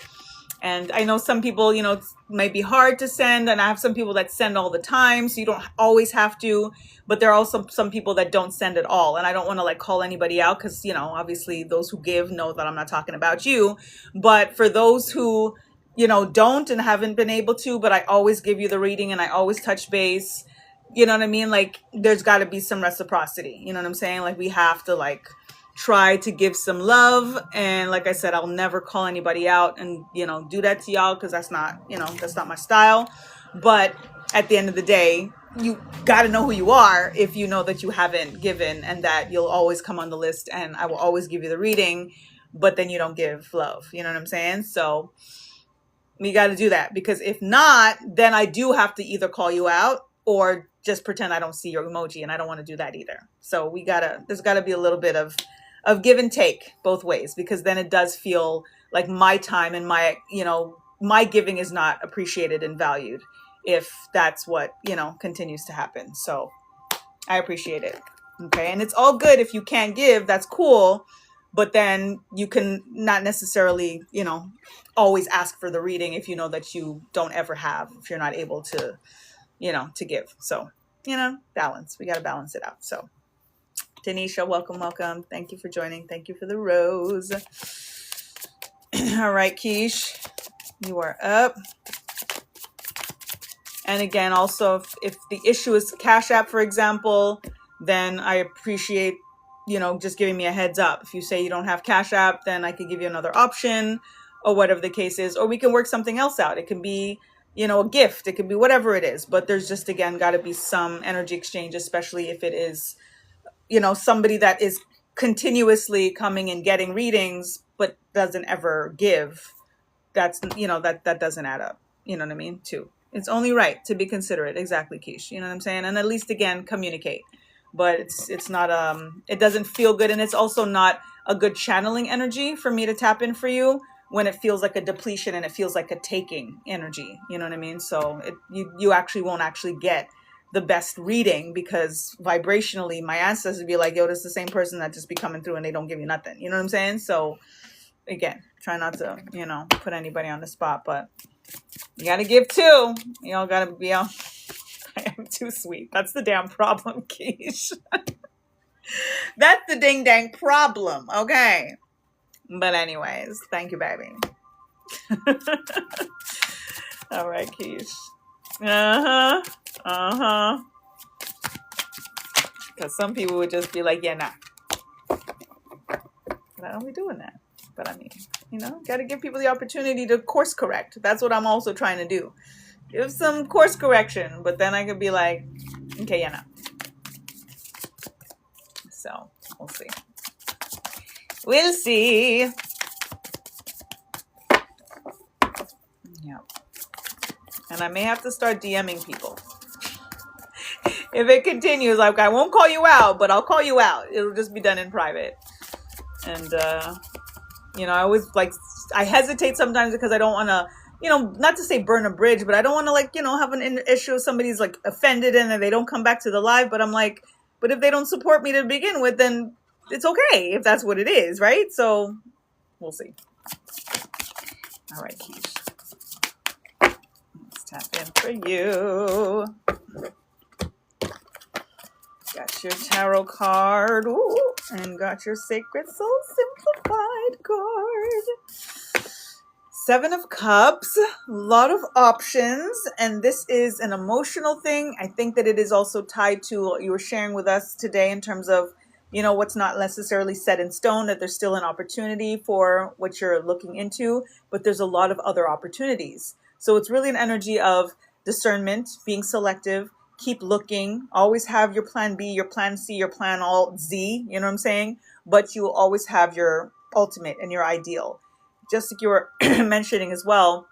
And I know some people, it might be hard to send, and I have some people that send all the time, so you don't always have to, but there are also some people that don't send at all. And I don't want to call anybody out because, obviously those who give know that I'm not talking about you. But for those who, don't and haven't been able to, but I always give you the reading and I always touch base. You know what I mean? There's got to be some reciprocity. You know what I'm saying? We have to try to give some love. And like I said, I'll never call anybody out and, do that to y'all, because that's not my style. But at the end of the day, you got to know who you are if you know that you haven't given, and that you'll always come on the list and I will always give you the reading, but then you don't give love. You know what I'm saying? So we got to do that, because if not, then I do have to either call you out or just pretend I don't see your emoji, and I don't want to do that either. So there's gotta be a little bit of give and take both ways, because then it does feel like my time and my giving is not appreciated and valued if that's what, continues to happen. So I appreciate it. Okay. And it's all good if you can't give, that's cool. But then you can not necessarily, always ask for the reading if you know that you don't ever have, if you're not able to, to give. So, balance. We got to balance it out. So, Tanisha, welcome, welcome. Thank you for joining. Thank you for the rose. All right, Keish, you are up. And again, also, if the issue is Cash App, for example, then I appreciate, just giving me a heads up. If you say you don't have Cash App, then I could give you another option, or whatever the case is, or we can work something else out. It can be, a gift. It could be whatever it is. But there's just, again, got to be some energy exchange, especially if it is, somebody that is continuously coming and getting readings, but doesn't ever give. That's, that doesn't add up. You know what I mean? Too. It's only right to be considerate. Exactly, Keish. You know what I'm saying? And at least, again, communicate. But it's not, it doesn't feel good. And it's also not a good channeling energy for me to tap in for you when it feels like a depletion and it feels like a taking energy. You know what I mean? So you actually won't actually get the best reading, because vibrationally my ancestors would be like, yo, this is the same person that just be coming through and they don't give you nothing. You know what I'm saying? So again, try not to, put anybody on the spot, but you got to give too. Y'all got to be on. I am too sweet. That's the damn problem, Keish. That's the ding dang problem. Okay. But anyways, thank you, baby. All right, Keish. Because some people would just be like, yeah, nah. Why are we doing that? But I mean, got to give people the opportunity to course correct. That's what I'm also trying to do. Give some course correction, but then I could be like, okay, yeah, nah. So we'll see. We'll see. Yeah. And I may have to start DMing people. If it continues, like, I won't call you out, but I'll call you out. It'll just be done in private. And, I always, I hesitate sometimes because I don't want to, not to say burn a bridge, but I don't want to, have an issue if somebody's, offended and then they don't come back to the live. But I'm like, but if they don't support me to begin with, then it's okay if that's what it is, right? So we'll see. All right, Keish. Let's tap in for you. Got your tarot card. Ooh, and got your Sacred Soul Simplified card. 7 of Cups. A lot of options. And this is an emotional thing. I think that it is also tied to what you were sharing with us today in terms of, what's not necessarily set in stone, that there's still an opportunity for what you're looking into, but there's a lot of other opportunities. So it's really an energy of discernment, being selective, keep looking, always have your plan B, your plan C, your plan all Z, you know what I'm saying? But you will always have your ultimate and your ideal. Just like you were mentioning as well,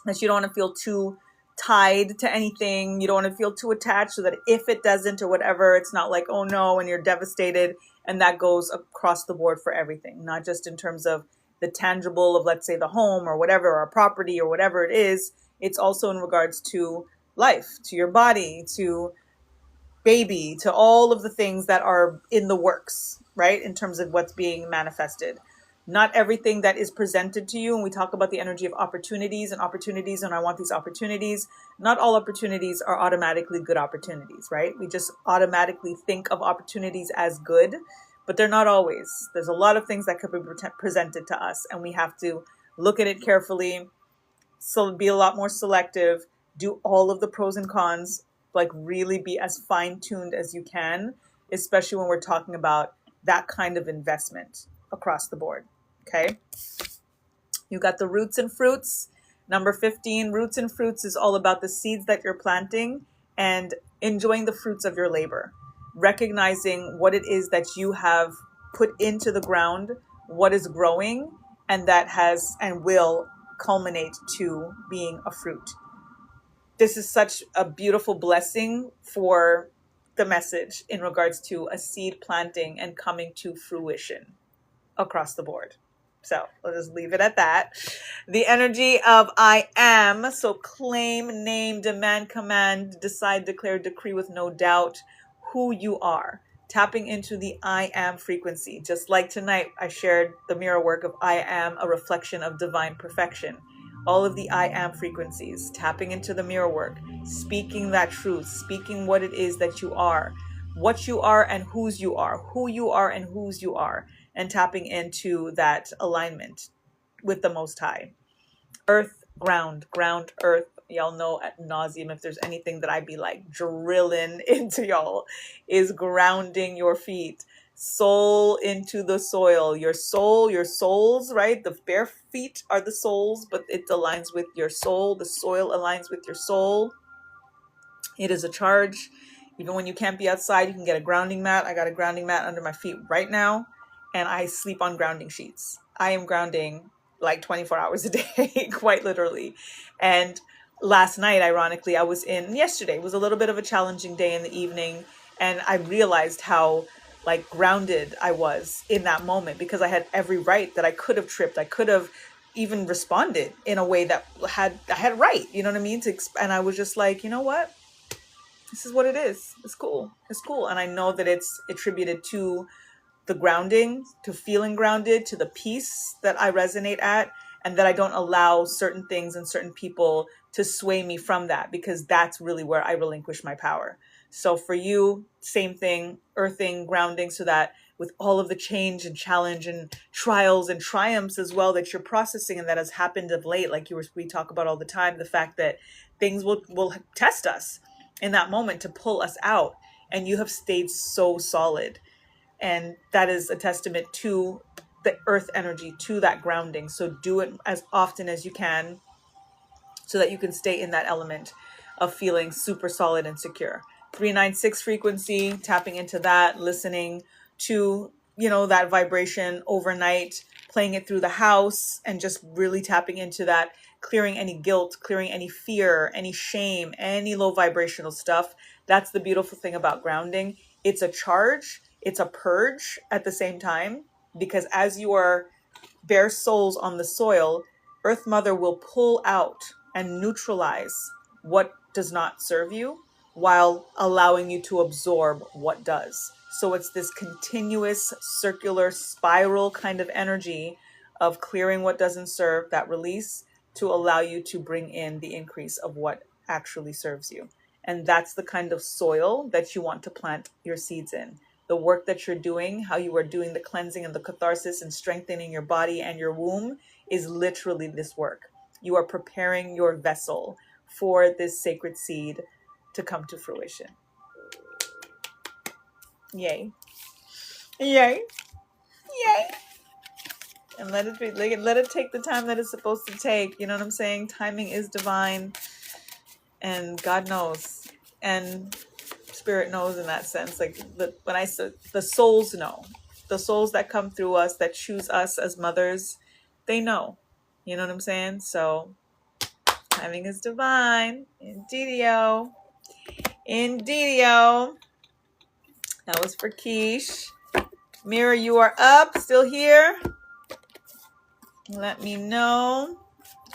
that you don't want to feel too tied to anything. You don't want to feel too attached, so that if it doesn't or whatever, it's not like, oh no, and you're devastated. And that goes across the board for everything, not just in terms of the tangible of, let's say, the home or whatever, or a property or whatever it is. It's also in regards to life, to your body, to baby, to all of the things that are in the works, right? In terms of what's being manifested. Not everything that is presented to you, and we talk about the energy of opportunities, and I want these opportunities. Not all opportunities are automatically good opportunities, right? We just automatically think of opportunities as good, but they're not always. There's a lot of things that could be presented to us, and we have to look at it carefully, so be a lot more selective, do all of the pros and cons, really be as fine-tuned as you can, especially when we're talking about that kind of investment across the board. Okay. You got the roots and fruits. Number 15, roots and fruits is all about the seeds that you're planting and enjoying the fruits of your labor, recognizing what it is that you have put into the ground, what is growing, and that has and will culminate to being a fruit. This is such a beautiful blessing for the message in regards to a seed planting and coming to fruition across the board. So we'll just leave it at that. The energy of I am. So claim, name, demand, command, decide, declare, decree with no doubt who you are. Tapping into the I am frequency. Just like tonight, I shared the mirror work of I am a reflection of divine perfection. All of the I am frequencies, tapping into the mirror work, speaking that truth, speaking what it is that you are, what you are and whose you are, who you are and whose you are, and tapping into that alignment with the Most High. Earth, ground, earth. Y'all know at nauseum, if there's anything that I be like drilling into y'all, is grounding your feet. Soul into the soil. Your soul, your souls, right? The bare feet are the souls, but it aligns with your soul. The soil aligns with your soul. It is a charge. Even when you can't be outside, you can get a grounding mat. I got a grounding mat under my feet right now, and I sleep on grounding sheets. I am grounding like 24 hours a day, quite literally. And last night, ironically, yesterday was a little bit of a challenging day in the evening, and I realized how like grounded I was in that moment, because I had every right that I could have tripped. I could have even responded in a way that I had right, you know what I mean? And I was just like, you know what? This is what it is. It's cool. It's cool. And I know that it's attributed to the grounding, to feeling grounded, to the peace that I resonate at, and that I don't allow certain things and certain people to sway me from that, because that's really where I relinquish my power. So for you, same thing, earthing, grounding, so that with all of the change and challenge and trials and triumphs as well that you're processing and that has happened of late, like we talk about all the time, the fact that things will test us in that moment to pull us out, and you have stayed so solid. And that is a testament to the earth energy, to that grounding. So do it as often as you can so that you can stay in that element of feeling super solid and secure. 396 frequency, tapping into that, listening to, that vibration overnight, playing it through the house, and just really tapping into that, clearing any guilt, clearing any fear, any shame, any low vibrational stuff. That's the beautiful thing about grounding. It's a charge, it's a purge at the same time, because as you are bare souls on the soil, Earth Mother will pull out and neutralize what does not serve you while allowing you to absorb what does. So it's this continuous circular spiral kind of energy of clearing what doesn't serve, that release, to allow you to bring in the increase of what actually serves you. And that's the kind of soil that you want to plant your seeds in. The work that you're doing, how you are doing the cleansing and the catharsis and strengthening your body and your womb, is literally this work. You are preparing your vessel for this sacred seed to come to fruition. Yay. Yay. Yay. And let it take the time that it's supposed to take. You know what I'm saying? Timing is divine, and God knows, and Spirit knows in that sense. Like when I said the souls know, the souls that come through us, that choose us as mothers, they know. You know what I'm saying? So timing is divine. Indeedio. Indeedio. That was for Keish. Mirror, you are up, still here. Let me know.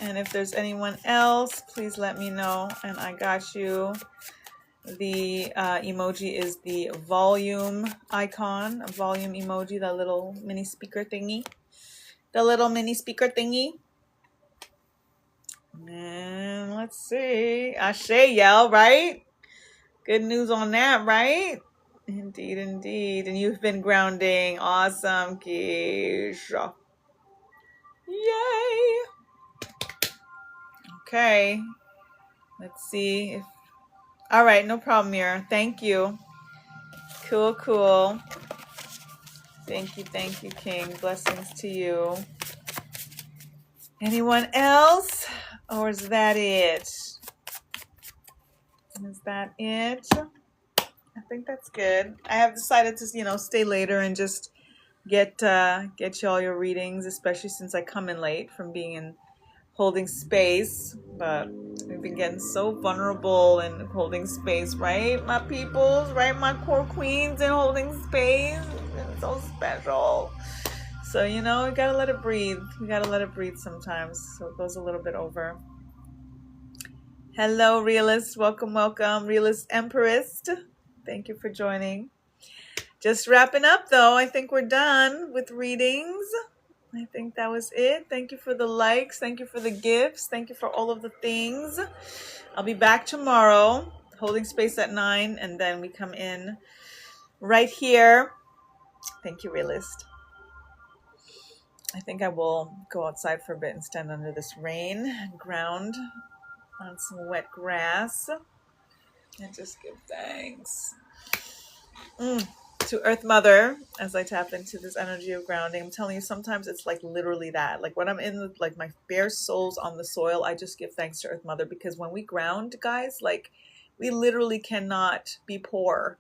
And if there's anyone else, please let me know. And I got you. The emoji is the volume icon, a volume emoji, that little mini speaker thingy. The little mini speaker thingy. And let's see. Ashe, y'all, right? Good news on that, right? Indeed, indeed. And you've been grounding. Awesome, Keisha. Yay. Okay. Let's see if... All right, no problem, Mira. Thank you. Cool, cool. Thank you, King. Blessings to you. Anyone else? Or is that it? Is that it? I think that's good. I have decided to, stay later and just get you all your readings, especially since I come in late from being in holding space. But we've been getting so vulnerable and holding space, right, my peoples, right, my core queens, and holding space. It's so special. So we gotta let it breathe. We gotta let it breathe sometimes. So it goes a little bit over. Hello, realist. Welcome, realist empress. Thank you for joining. Just wrapping up, though. I think we're done with readings. I think that was it. Thank you for the likes. Thank you for the gifts. Thank you for all of the things. I'll be back tomorrow, holding space at 9, and then we come in right here. Thank you, realist. I think I will go outside for a bit and stand under this rain and ground on some wet grass and just give thanks. To Earth Mother, as I tap into this energy of grounding. I'm telling you, sometimes it's like literally that. Like when I'm in like my bare soles on the soil, I just give thanks to Earth Mother, because when we ground, guys, like we literally cannot be poor.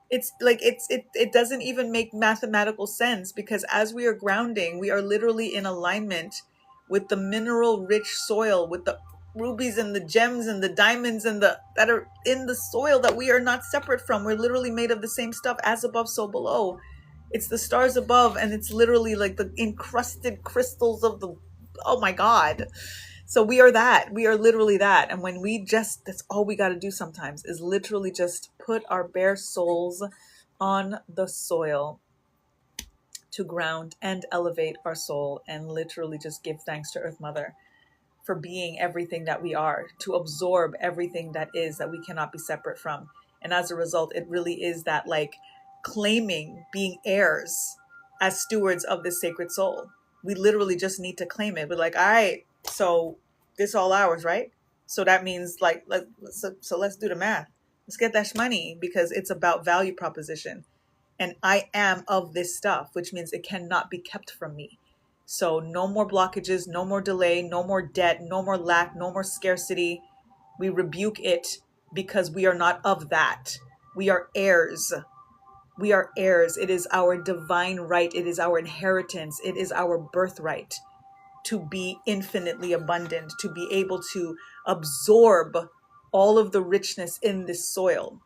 It's like it doesn't even make mathematical sense, because as we are grounding, we are literally in alignment with the mineral rich soil, with the rubies and the gems and the diamonds and that are in the soil that we are not separate from. We're literally made of the same stuff, as above, so below. It's the stars above, and it's literally like the encrusted crystals of the, oh my God. So we are that. We are literally that. And when we just, that's all we got to do sometimes, is literally just put our bare souls on the soil to ground and elevate our soul, and literally just give thanks to Earth Mother for being everything that we are, to absorb everything that is, that we cannot be separate from. And as a result, it really is that like claiming being heirs as stewards of this sacred soul. We literally just need to claim it. We're like, all right, so this all ours, right? So that means like, so let's do the math. Let's get that money, because it's about value proposition. And I am of this stuff, which means it cannot be kept from me. So no more blockages, no more delay, no more debt, no more lack, no more scarcity. We rebuke it, because we are not of that. We are heirs. We are heirs. It is our divine right. It is our inheritance. It is our birthright to be infinitely abundant, to be able to absorb all of the richness in this soil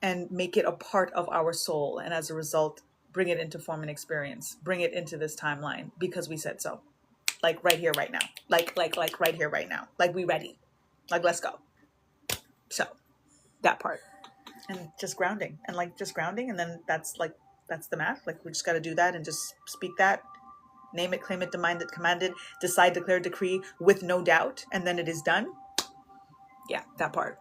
and make it a part of our soul. And as a result, bring it into form and experience, bring it into this timeline, because we said so. Like right here, right now, like right here, right now, like we ready, like, let's go. So that part, and just grounding, and and then that's the math. Like we just got to do that and just speak that, name it, claim it, demand it, command it, decide, declare, decree with no doubt. And then it is done. Yeah, that part.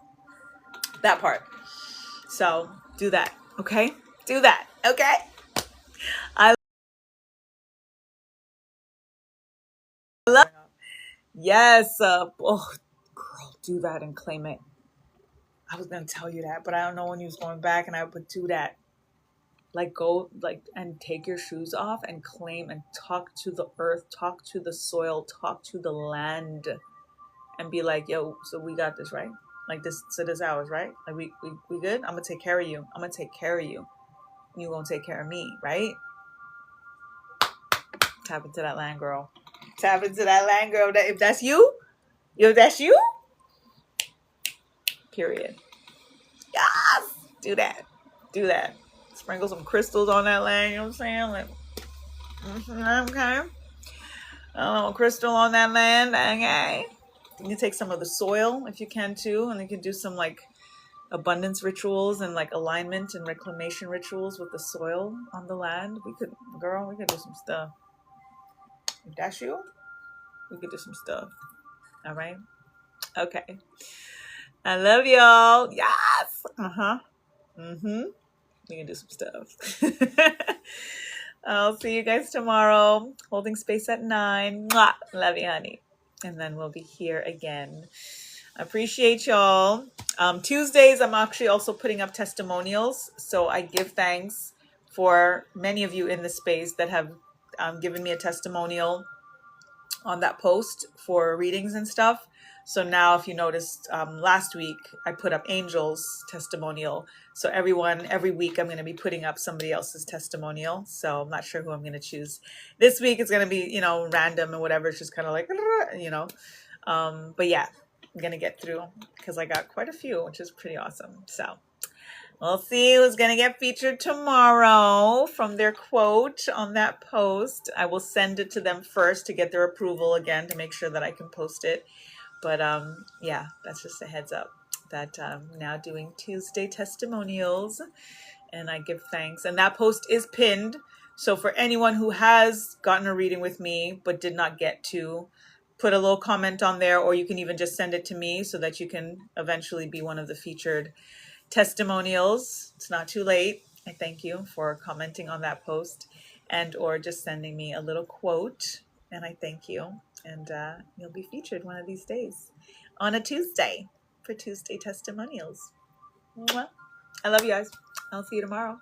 So do that. Okay. Do that. Okay. I love. Yes. Oh, girl, do that and claim it. I was going to tell you that, but I don't know when you was going back, and I would do that. Like go and take your shoes off and claim and talk to the earth, talk to the soil, talk to the land, and be like, yo, so we got this, right? Like this, so this ours, right? Like we good? I'm gonna take care of you. I'm gonna take care of you. You gonna take care of me, right? Tap into that land, girl. Tap into that land, girl. If that's you, that's you. Period. Yes! Do that. Sprinkle some crystals on that land, you know what I'm saying? Like, okay. A little crystal on that land, okay. You can take some of the soil if you can too, and you can do some like abundance rituals and like alignment and reclamation rituals with the soil on the land. We could do some stuff. If that's you, we could do some stuff. All right. Okay. I love y'all. Yes. We can do some stuff. I'll see you guys tomorrow. Holding space at 9. Mwah. Love you, honey. And then we'll be here again. I appreciate y'all. Tuesdays, I'm actually also putting up testimonials. So I give thanks for many of you in the space that have given me a testimonial on that post for readings and stuff. So now, if you noticed, last week I put up Angel's testimonial. So every week I'm going to be putting up somebody else's testimonial. So I'm not sure who I'm going to choose. This week it's going to be, random and whatever. It's just kind of like, but yeah, I'm going to get through because I got quite a few, which is pretty awesome. So we'll see who's going to get featured tomorrow from their quote on that post. I will send it to them first to get their approval again to make sure that I can post it. But yeah, that's just a heads up that I'm now doing Tuesday testimonials, and I give thanks. And that post is pinned. So for anyone who has gotten a reading with me but did not get to, put a little comment on there, or you can even just send it to me so that you can eventually be one of the featured testimonials. It's not too late. I thank you for commenting on that post and or just sending me a little quote, and I thank you. And you'll be featured one of these days on a Tuesday for Tuesday testimonials. Mwah. I love you guys. I'll see you tomorrow.